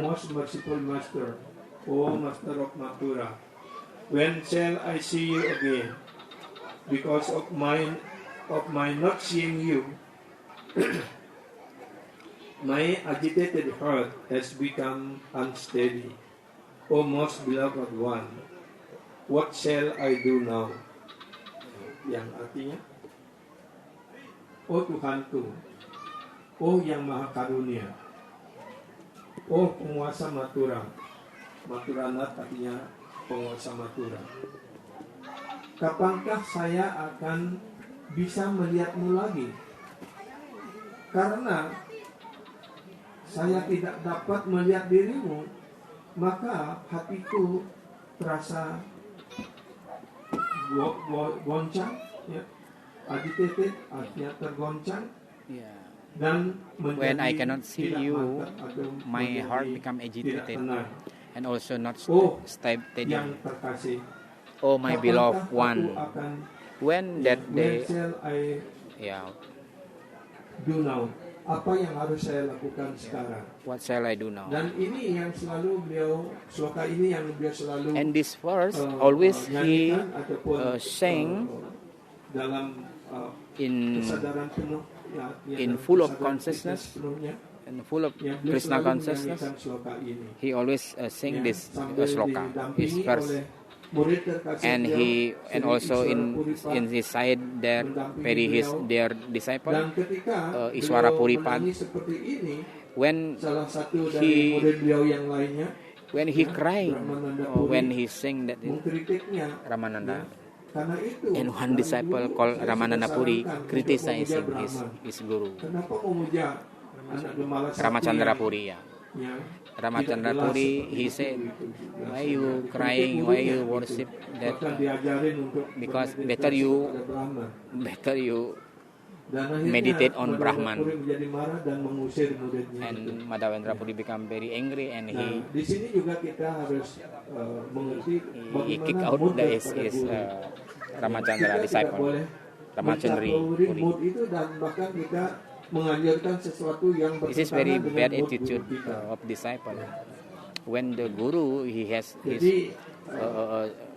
most merciful Master, O Master of Mathura, when shall I see you again? Because of my not seeing you, my agitated heart has become unsteady. O most beloved one, what shall I do now? Yang artinya, O Tuhanku, O yang Maha Karunia, O penguasa Mathura. Mathuranath artinya penguasa Mathura. Kapankah saya akan bisa melihatmu lagi? Karena saya tidak dapat melihat dirimu, maka hatiku terasa goncang, ya. Agitated artinya tergoncang. Dan when I cannot see you, my heart become agitated and also not steady. Oh my beloved one, when that day, do now. Apa yang harus saya lakukan sekarang? What shall I do now? Dan ini yang selalu beliau, sloka ini yang beliau selalu. And this verse always he sang dalam in kesadaran penuh. In full of consciousness and full of Krishna consciousness, he always sing this sloka, this verse, and also in his side there, their disciple Iswara Puripad, when he crying, when he sing that Ramananda. And one disciple called Ramananda Puri criticizing his guru. Ramachandra Puri, Ramachandra Puri, he said, why you crying, why you worship that? Because better you meditate on Brahman. And Madhavendra Puri become very angry and he kick out his Ramachandra disciple, Ramachandri Puri. This is very bad attitude of disciple. When the guru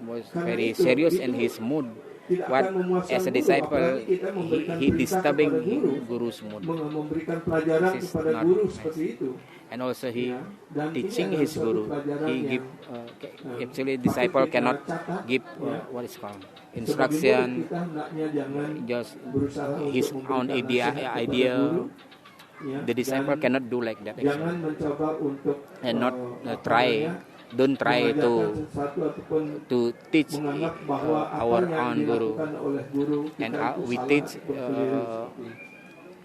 was very serious in his mood, what as a disciple he disturbing guru's mood. This is not nice. And also he teaching his guru. He give actually disciple cannot give what is called instruction, just his own idea. The disciple cannot do like that actually. And not don't try to teach our own guru, and we teach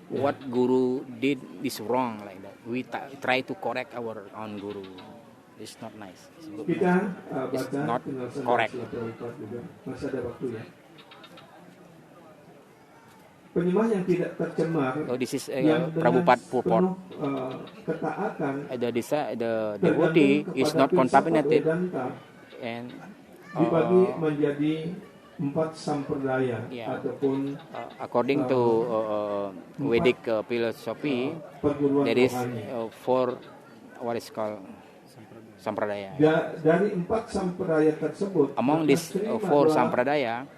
what guru did is wrong like that. We try to correct our own guru. It's not nice. It's not correct. Penyembah yang tidak tercemar. So this is Prabhupada purport. The devotee is not contaminated and dibagi menjadi 4 sampradaya ataupun according to Vedic philosophy there is 4 what is called sampradaya. Dari 4 sampradaya tersebut, Among these 4 sampradaya,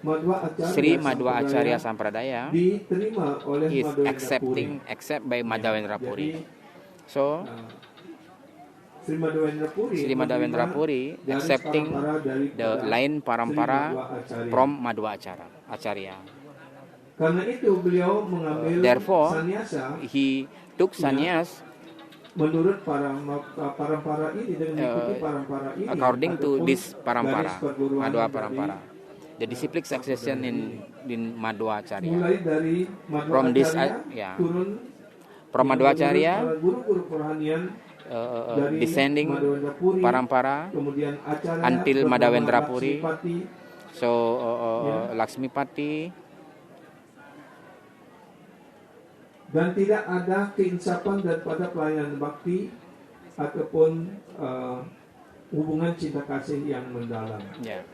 Sri Madhva Acharya Sampradaya diterima oleh is Madhavendra accept by Madhavendra Puri. So Sri Madhavendra Puri accepting the line parampara from Madhva Acharya. Karena itu beliau mengambil Therefore, sannyasa he took sannyas menurut parampara ini, dengan mengikuti parampara ini, according to this parampara, garis perguruan Madhva dari parampara. The disciplic succession in Madhva Acharya. mulai dari Madhva From this, Acharya turun from Madhva Acharya, guru-guru kerohanian dari descending Madhavendra Puri, parampara kemudian Acharya until bernama Madhavendra Puri. Lakshmipati, So Lakshmipati, dan tidak ada keinsapan daripada pelayanan bakti ataupun hubungan cinta kasih yang mendalam. yeah.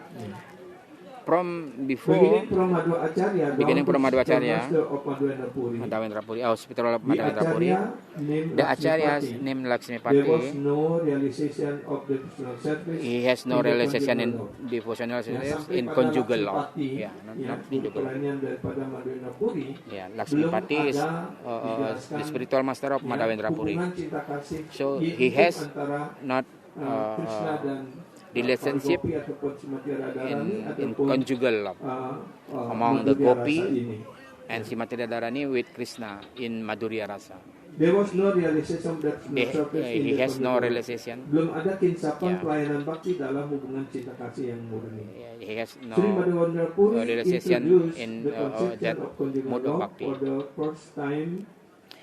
From Beginning before from Madhva Acharya, Beginning from Madhva Acharya, Master of Madhavendra Puri, Madhavendra Puri, hospital of the Madhavendra Puri, Acharya named the Acharya's Lakshmipati, named there was Lakshmipati. no realization of devotional service. He has no in the realization in conjugal law. devotional Ya, service sampai in pada conjugal law. Lakshmipati, Yeah, not ya, guru conjugal. pelayanan daripada Madhavendra Puri, Yeah, Lakshmipati is dijelaskan the spiritual master of ya, Madhavendra Puri. hubungan cinta kasih So yaitu he has antara not Krishna dan relationship Gopi ataupun Srimati Radharani in ataupun conjugal love among the Madhurya Gopi Rasa ini. and Srimati Radharani with Krishna in Madhurya Rasa. There was no realization that He, service in he the has no conjugal. realization. Belum ada kinsapan Ya. pelayanan bakti dalam hubungan cinta kasih yang murni. He has no Sri Madhavendra Puri realization introduced in the conception that of conjugal mode of love bhakti. for the first time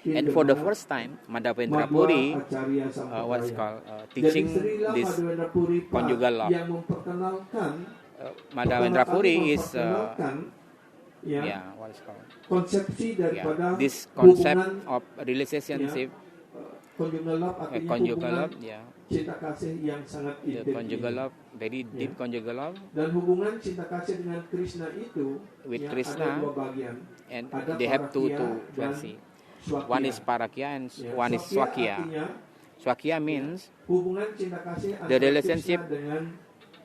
in And for the Madhva first time, Madhavendra Acharya Puri Sampradaya. what's called Jadi teaching Srila this Madhavendra Puri Pak conjugal love. yang memperkenalkan Madhavendra pertama Puri kali is memperkenalkan, ya, yeah, what's called konsepsi daripada this concept hubungan of relationship, conjugal love, artinya conjugal hubungan love, yeah, cinta kasih yang sangat the intim conjugal ini. love, very deep conjugal love, Dan hubungan cinta kasih dengan Krishna itu With ya, Krishna, ada 2 bagian. and Ada they have two Parakya dan versi. Swakya. One is Parakya and Ya, one is Swakya. artinya Swakya means hubungan cinta kasih the antara relationship Krishna dengan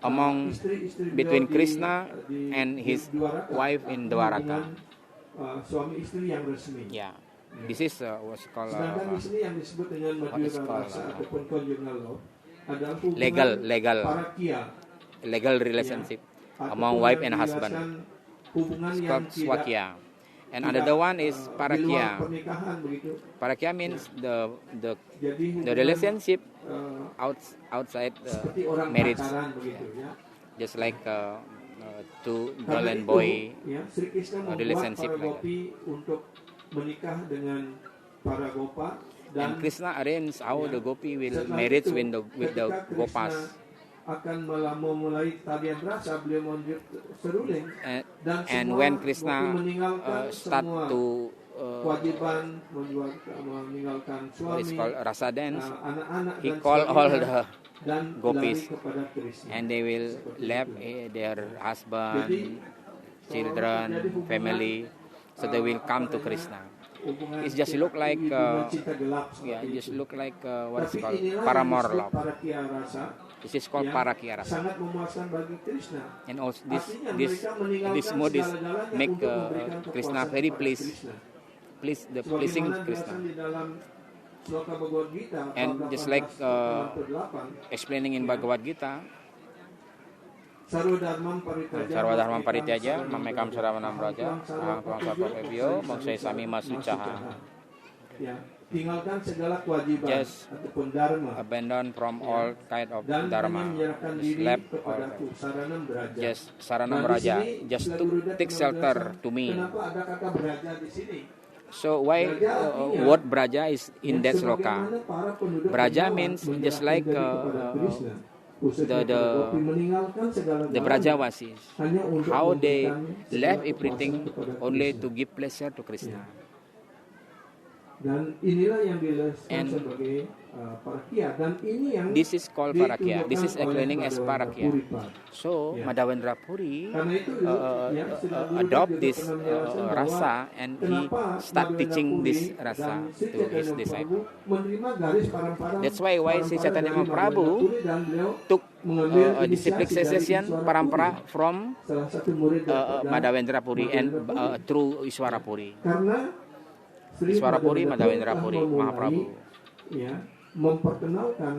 among istri-istri beliau between di- Krishna di and his Dwaraka. wife in Dwaraka. Hubungan, suami istri yang resmi. Yeah, this is what's called Sedangkan di sini yang disebut dengan what is Madhura called, Rasa ataupun conjugal love adalah hubungan legal parakya, legal relationship ataupun among wife yang and husband. dijelaskan hubungan It's yang called tidak Swakya. And tidak, another one is di luar Parakya. pernikahan begitu. Parakya means the Jadi hubungan, relationship eh, outside seperti orang marriage, pacaran begitu ya. just like two girl Karena and itu, boy. ya, Sri Krishna membuat relationship para like that. gopi untuk menikah dengan para gopa dan And Krishna arranges how ya, the gopi will setelah marriage itu, with the ketika gopas. Krishna akan memulai tarian rasa, beliau menunjuk seruling dan And semua when gopi Krishna meninggalkan start semua to kewajiban meninggalkan what is suami, called rasa dance, anak-anak he dan call all sebagainya, the dan gopis, lari kepada Krishna. and they will Seperti left itu. their husband, Jadi, children, terjadi hubungan, family, so they will come to Krishna. It's just look like cinta gelap yeah, seperti just itu. look like what is Tapi called inilah yang paramore disebut love. parakya rasa, This is called yang Parakya rasa. sangat memuaskan bagi Krishna. And also Artinya this mereka meninggalkan mode is segala-galanya make untuk memberikan Krishna kepuasan very kepada pleased, Krishna. the pleasing Sebagaimana Krishna. dijelasan di dalam Sloka Bhagavad Gita And bab just like 18, explaining in Bhagavad Gita, Sarwadharman Paritaja, Sarwadharman Paritaja, Mamekam Saravanam Raja, Aham Sarva Pebyo, Moksai Sami Masucaha. Ya, tinggalkan segala kewajiban Just ataupun dharma abandon from all kind of dan hanya dharma. menyerahkan Just diri left all kepadaku, Saranam Braja. just Saranam Nah, di Raja, sini, just sila to Gurudev take shelter menjelaskan to me. Kenapa ada kata Braja di sini? So why word Braja is in that sloka? Sebagaimana para penduduk Braja Bengawan means menyerahkan just like diri kepada Krishna, khususnya the para gopi meninggalkan segala the galanya Brajawasis, hanya untuk how they memberikan left segala everything kepuasan kepada only Krishna. to give pleasure to Krishna. Dan inilah yang dileskan And sebagai parakia, dan ini yang this is called parakia. This is ditunjukkan oleh explaining as Madhavendra parakia. Puri, Pak. So Ya. Madhavendra Puri Karena itu Sri Guru adopt juga this pernah menjelaskan bahwa rasa, and he kenapa start Madhavendra teaching Puri this dan rasa Sri to his Chaitanya disciple. Mahaprabhu menerima garis parampara. That's why Sri Chaitanya dari Mahaprabhu Madhavendra Puri, dan beliau took mengambil a disciplic inisiasi dari succession Iswara parampara Puri, from salah satu murid daripada Madhavendra Puri and Madhavendra Puri. through Iswara Puri. Karena Sri Iswara Puri, Madhavendra telah Puri, memulai, Mahaprabhu. ya, memperkenalkan,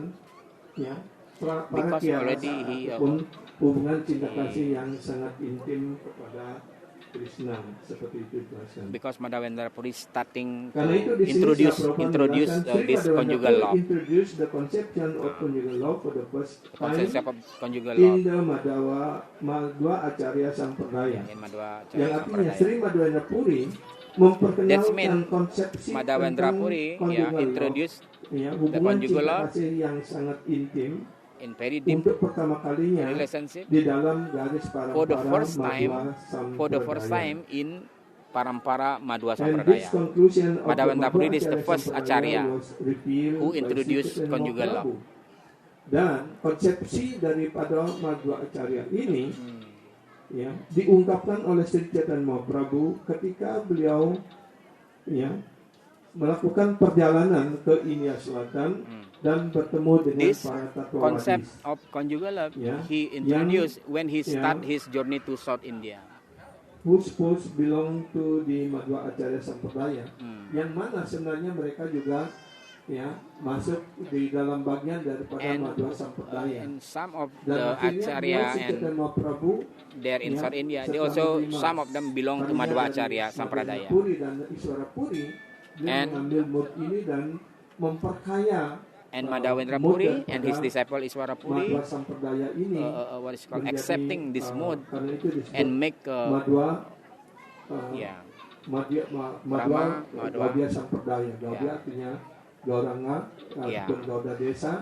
ya, Because parakia already rasa he, ataupun hubungan cinta kasih yang sangat intim kepada Krishna, seperti itu dijelaskan. Because Madhavendra Puri starting Karena itu to di sini introduce Prabhupada introduce menjelaskan, Sri this Madhavendra conjugal Puri love, introduce the conception of conjugal love for the first time concept of conjugal in love the Madhva Acharya Sampradaya. in Madhva Yang Acharya artinya Sampradaya. Sri Madhavendra Puri That's memperkenalkan mean konsepsi Madhavendra tentang Puri conjugal love, introduce ya, the hubungan conjugal cinta love kasih yang sangat intim in very deep untuk pertama kalinya relationship di dalam garis for the parampara first Madhva Sampradaya. time in Parampara Madhva And this Sampradaya. conclusion of the Madhavendra Puri is the Madhva first acharya was revealed who by introduced Sri Chaitanya conjugal love. Mahaprabhu. Dan konsepsi daripada Madhva Acharya ini, ya, diungkapkan oleh Sri Chaitanya Mahaprabhu ketika beliau, ya, melakukan perjalanan ke India Selatan dan bertemu dengan This para concept tatwawadis, of conjugal love ya, he introduced when he ya, start his journey to South India. whose supposed belong to di Madhva Acharya Sampradaya, yang mana sebenarnya mereka juga, ya, masuk di dalam bagian daripada And, Madhva Sampradaya. And some of Dan the akhirnya acharya Sri and Chaitanya Mahaprabhu, there in ya, South India, they setelah also menerima some of them belong to karunia Madhva dari Acharya Madhavendra Sampradaya. Puri dan Iswara Puri, beliau And- mengambil mood ini dan memperkaya And Madhavendra mood Puri and his daripada disciple Iswara Puri Madhva Sampradaya ini what is called menjadi, accepting this mood karena itu disebut and make Madhva yeah Madhva Madhva. Gaudiya Sampradaya. Gaudiya Ya. artinya Gauranga Ya. ataupun Gauda Desa,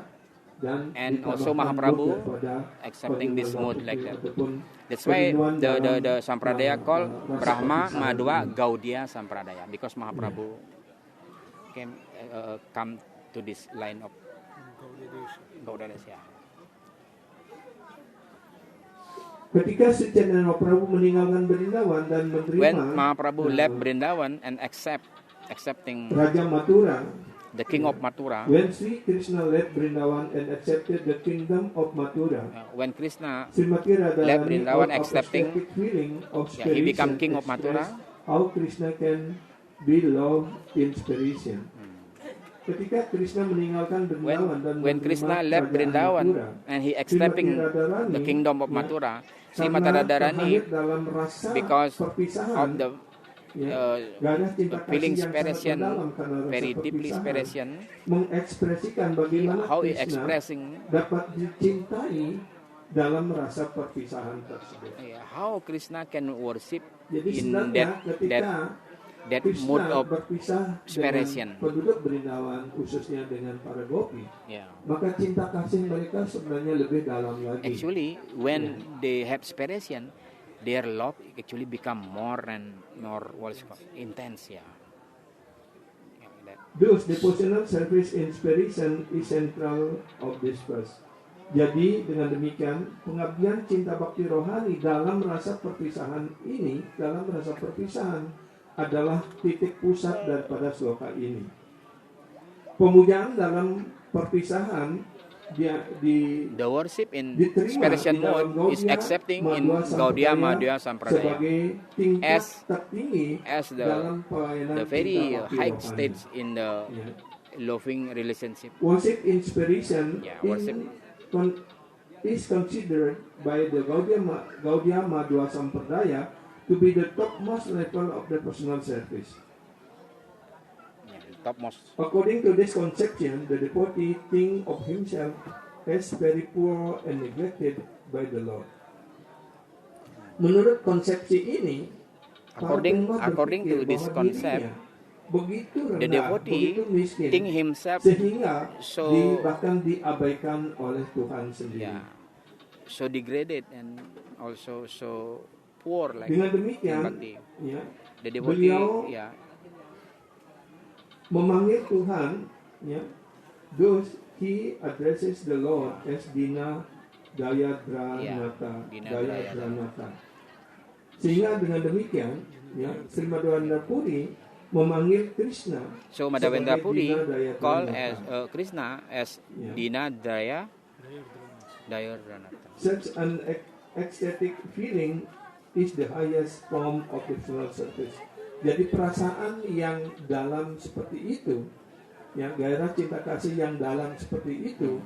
dan And ditambahkan also mood Mahaprabhu daripada accepting this conjugal mood love like itu, that. ataupun That's why kerinduan the dalam, Sampradaya called rasa Brahma perpisahan Madhva ini. Gaudiya Sampradaya because Mahaprabhu come to this line of Gaudiya Desa. Ketika Sri Chaitanya Mahaprabhu meninggalkan Brindavan dan menerima When Mahaprabhu left Brindavan and accepting Raja Mathura, the king of Mathura, when Sri Krishna left Brindavan and accepted the kingdom of Mathura, when Krishna Srimati Radharani, left Brindavan out of accepting, ecstatic feeling of he become spiration, king of Mathura. expressed how Krishna can be love inspiration. Ketika Krishna meninggalkan Brindavan dan when menerima Krishna left kerajaan Brindavan Mathura, and he accepting Srimati Radharani, the kingdom of ya, Mathura, karena Srimati Radharani terhanyut dalam rasa because perpisahan, of the ya, gairah cinta kasih feeling yang sangat inspiration, mendalam karena rasa very deeply perpisahan, inspiration, mengekspresikan bagaimana how he Krishna expressing dapat dicintai dalam rasa perpisahan tersebut. how Krishna can worship Jadi in sebenarnya ketika that Krishna mood of berpisah inspiration. dengan penduduk Brindavan, khususnya dengan para gopi, yeah. maka cinta kasih mereka sebenarnya lebih dalam lagi. Actually, when they have inspiration, their love actually become more and more intense. Yeah. That. Thus, devotional service inspiration is central of this verse. Jadi dengan demikian pengabdian cinta bakti rohani dalam rasa perpisahan ini, dalam rasa perpisahan adalah titik pusat daripada sloka ini. Pemujaan dalam perpisahan di The worship in diterima inspiration di dalam mode is Gaudiya accepting in Madhva Gaudiya Sampradaya Madhya Sampradaya sebagai tingkat As- tertinggi as dalam pelayanan the very cinta bakti high rohani. stage in the Ya. loving relationship. Worship inspiration Yeah, worship. is considered by the Gaudiya Madhva Sampradaya to be the topmost level of the personal service. Yeah, topmost. According to this conception, the devotee thinks of himself as very poor and neglected by the Lord. Menurut konsepsi ini, para penyembah According to berpikir this bahwa concept, dirinya begitu the rendah, devotee begitu miskin, think himself sehingga so- bahkan diabaikan oleh Tuhan sendiri. yeah, so degraded and also so poor like Dengan demikian, bhakti. ya, The devotee beliau yeah memanggil Tuhan, ya, thus he addresses the Lord as Dina Dayadranata, Dayadranata. Sehingga dengan demikian, ya, Sri Madhavendra Puri memanggil Krishna. So Madhavendra Puri call as Krishna as Dina Dayadranata. Such an ecstatic feeling is the highest form of devotional service. Jadi perasaan yang dalam seperti itu, yang gairah cinta kasih yang dalam seperti itu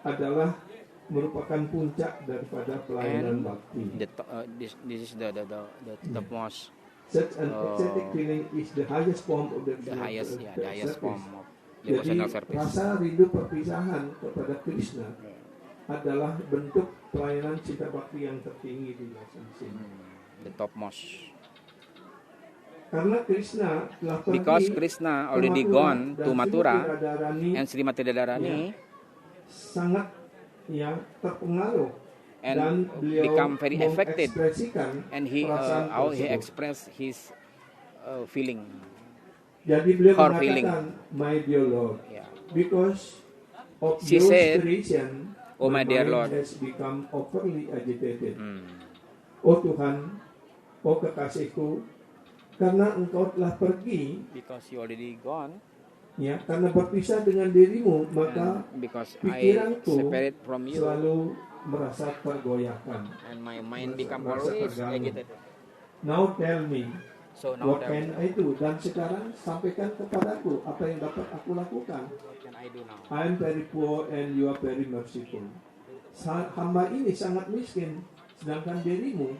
adalah merupakan puncak daripada pelayanan bakti. This is the most Such an ecstatic feeling is the highest form of the highest form of Jadi devotional service. rasa rindu perpisahan kepada Krishna adalah bentuk pelayanan cinta bakti yang tertinggi di dasar sini. The topmost. Karena Krishna telah pergi, Because Krishna already gone to Mathura and Srimati Radharani sangat terpengaruh and dan beliau become very affected, and he perasaan tersebut. expressed his feeling. Jadi beliau her mengatakan, feeling. My dear Lord, Yeah. because of She your said, inspiration, Oh my dear mind Lord. has become overly agitated. Hmm. Oh Tuhan, oh kekasihku, karena engkau telah pergi, Because you already gone, ya, karena berpisah dengan dirimu, maka and because I pikiranku separate from you, selalu merasa tergoyahkan. and my mind become Merasa always terganggu. agitated. Now tell me, So now what can I do? Dan sekarang sampaikan kepadaku apa yang dapat aku lakukan. what can I do now? I am very poor and you are very merciful. Hamba ini sangat miskin, sedangkan dirimu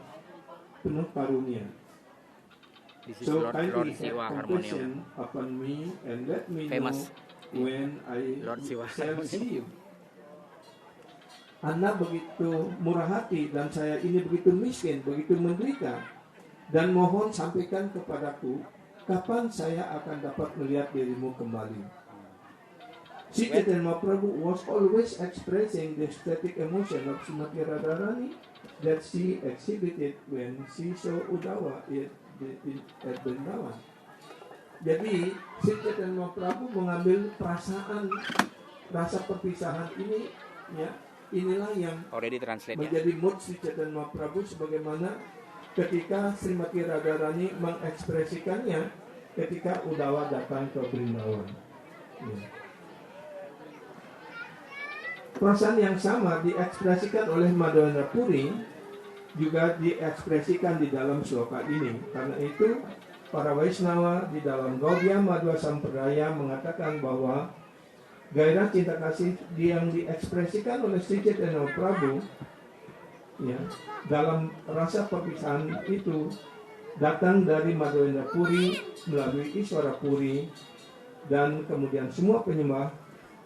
penuh karunia. This is So Lord kindly Siwa have Harmonium. compassion upon me and let me Famous. know when I Lord Siwa shall Harmonium. see you. Anda begitu murah hati dan saya ini begitu miskin, begitu menderita. Dan mohon sampaikan kepadaku, kapan saya akan dapat melihat dirimu kembali. Sri Chaitanya Mahaprabhu was always expressing the ecstatic emotion of Srimati Radharani that she exhibited when she saw Uddhava at Vrindavan. Jadi Sri Chaitanya Mahaprabhu mengambil perasaan rasa perpisahan ini, ya, inilah yang Already translated. menjadi mood Sri Chaitanya Mahaprabhu sebagaimana ketika Srimati Radharani mengekspresikannya ketika Uddhava datang ke Vrindavan. Ya. Perasaan yang sama diekspresikan oleh Madhavendra Puri juga diekspresikan di dalam sloka ini. Karena itu para Vaishnava di dalam Gaudiya Madhva Sampradaya mengatakan bahwa gairah cinta kasih yang diekspresikan oleh Sri Chaitanya Mahaprabhu, ya, dalam rasa perpisahan itu datang dari Madhavendra Puri melalui Iswara Puri dan kemudian semua penyembah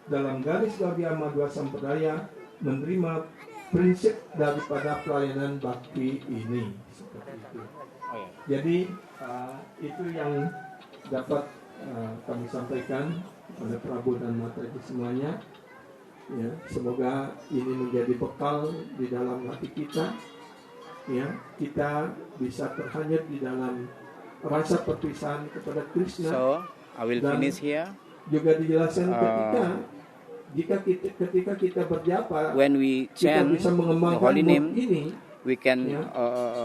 dalam garis Gaudiya Madhva Sampradaya menerima prinsip daripada pelayanan bakti ini. Seperti itu. Oh, ya. Jadi itu yang dapat kami sampaikan oleh Prabu dan Mataji semuanya. Ya, semoga ini menjadi bekal di dalam hati kita. Ya, kita bisa terhanyut di dalam rasa perpisahan kepada Krishna. So I will Dan finish here. juga dijelaskan ketika kita berjapa, When we kita chant bisa the mengembangkan holy mood name, ini, we can ya,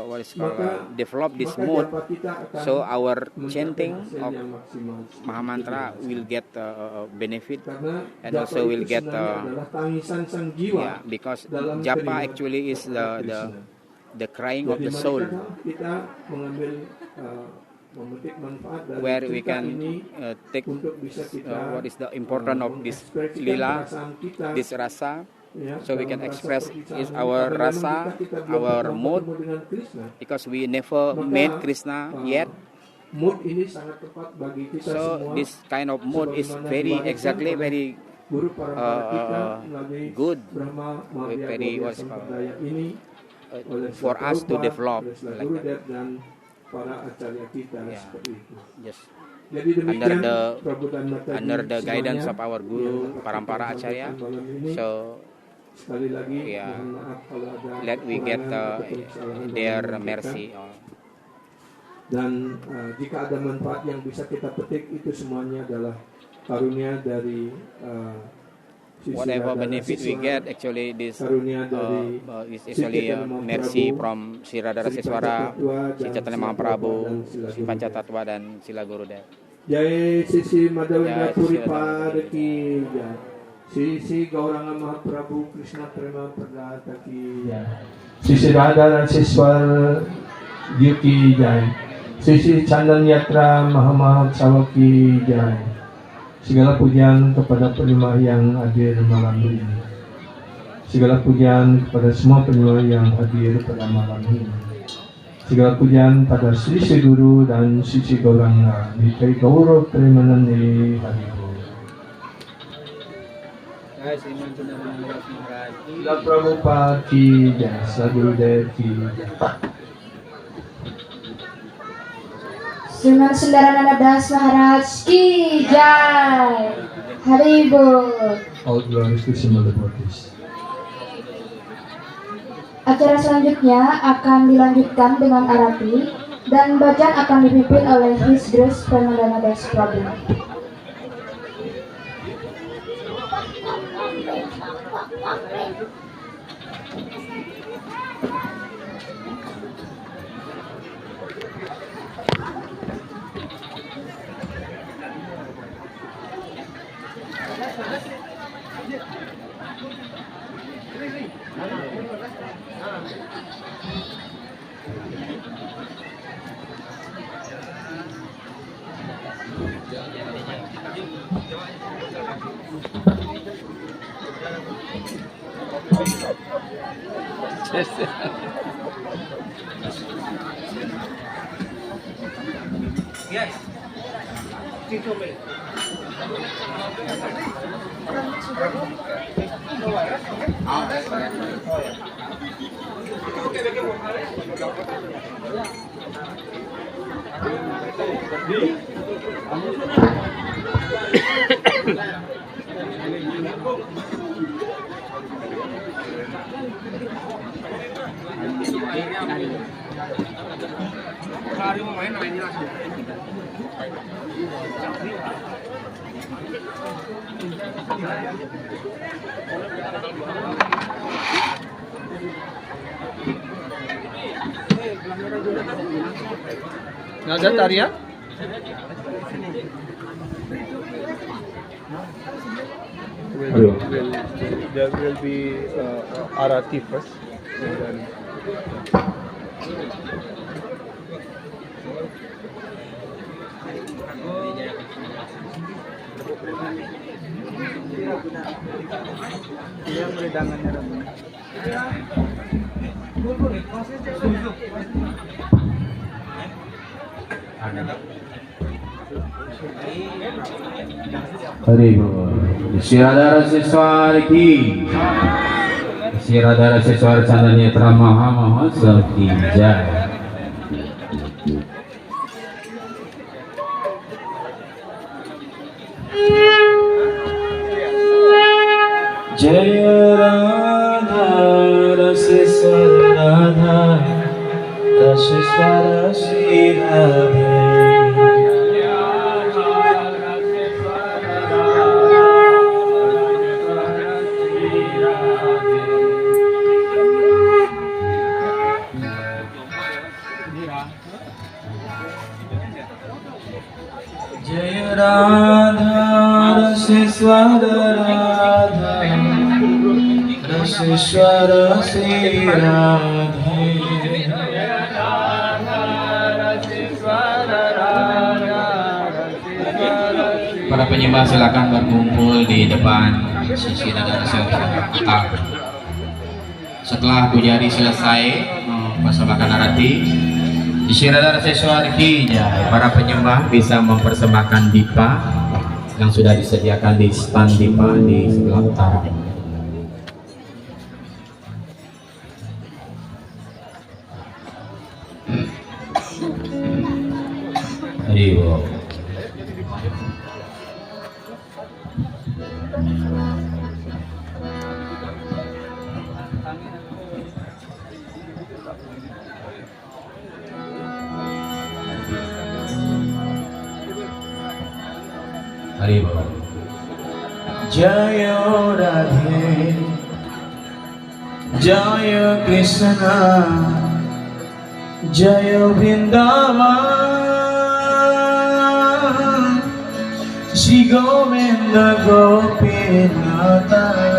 what is called maka develop this maka mood. japa kita akan So our mencapai chanting hasil of yang maksimal. Mahamantra Itu will get benefit, karena and japa also will itu get sebenarnya adalah tangisan sang jiwa. yeah, because dalam japa keringat actually is Krishna. the crying of Jadi the mari soul, kita mengambil memetik manfaat dari where we cerita can ini take untuk bisa kita what is the importance of this mengekspresikan lila, perasaan kita, this rasa, ya, so we dalam can rasa express perpisahan is ini. our Karena memang rasa, kita belum our pernah mood, bertemu dengan Krishna. because we never Maka, met Krishna yet. Mood ini sangat tepat bagi kita So semua. this kind of mood is Sebagaimana very diwariskan exactly oleh very guru parampara kita melalui good, Brahma Mahavira very Gaudiya what's called, Sampradaya ini oleh for Sri us to Prabhupada, develop oleh Sri like Gurudev that. dan para acarya kita Yeah. seperti itu. Just Jadi demikian Under the- Prabhu dan Mataji under the guidance semuanya of our yang guru dapat Parampara kita Acharya. sampaikan malam ini. So Sekali lagi yeah, mohon maaf kalau ada let we get kekurangan ataupun kesalahan dalam their menyampaikan. mercy. Dan jika ada manfaat yang bisa kita petik, itu semuanya adalah karunia dari whatever benefit we get, actually this karunia dari is actually mercy from Sri Radha Raseswara, Sri Chaitanya Mahaprabhu, Sri Pancatatwa dan Sila Gurudev. Jai Sisi Madhavendra Jai Puri Sri Pada Ki Jai. Sisi Gauranga Mahaprabhu Krishna Prema Pradata Ki Jai. Sisi Radha Raseswara Ki Jai. Sisi Chandan Yatra Mahamahotsawa Ki Jai. Segala pujian kepada penyembah yang hadir malam ini. Segala pujian kepada semua penyembah yang hadir pada malam ini. Segala pujian pada Sri Sri Guru dan Sri Gauranga Nitai Gaurav Premanande Haribo. Sila Prabhupada Ki Jai, Sila Gurudev Ki Jai. Sriman Sundarananda Das Maharaj Ki Jai. Haribo. All glories to Srimad Devotees. Acara selanjutnya akan dilanjutkan dengan arati dan bacaan akan dipimpin oleh His Grace Premadana Das Prabhu. Nada tarian? There will be Arati first. And then yang redangannya. Haribo. Sri Radha Raseswara Ki. Sri Radha Raseswara Chandan Yatra Mahamahotsawa Ki Jai. Jaya Radha Raseswara Radha Raseswara Sri Radha. Jaya Radha Raseswara Radha Raseswara Sri Radha. Para penyembah silakan berkumpul di depan sisi Radha Raseswara. Setelah pujari selesai mempersembahkan arati, Sri Radha Raseswara Ki Jai, para penyembah bisa mempersembahkan dipa yang sudah disediakan di stand dipa di sebelah utara. Haribo. Hari Bol. Jaya Radhe, Jaya Krishna, Jaya Vrindavan, Shri Govinda Gopinatha.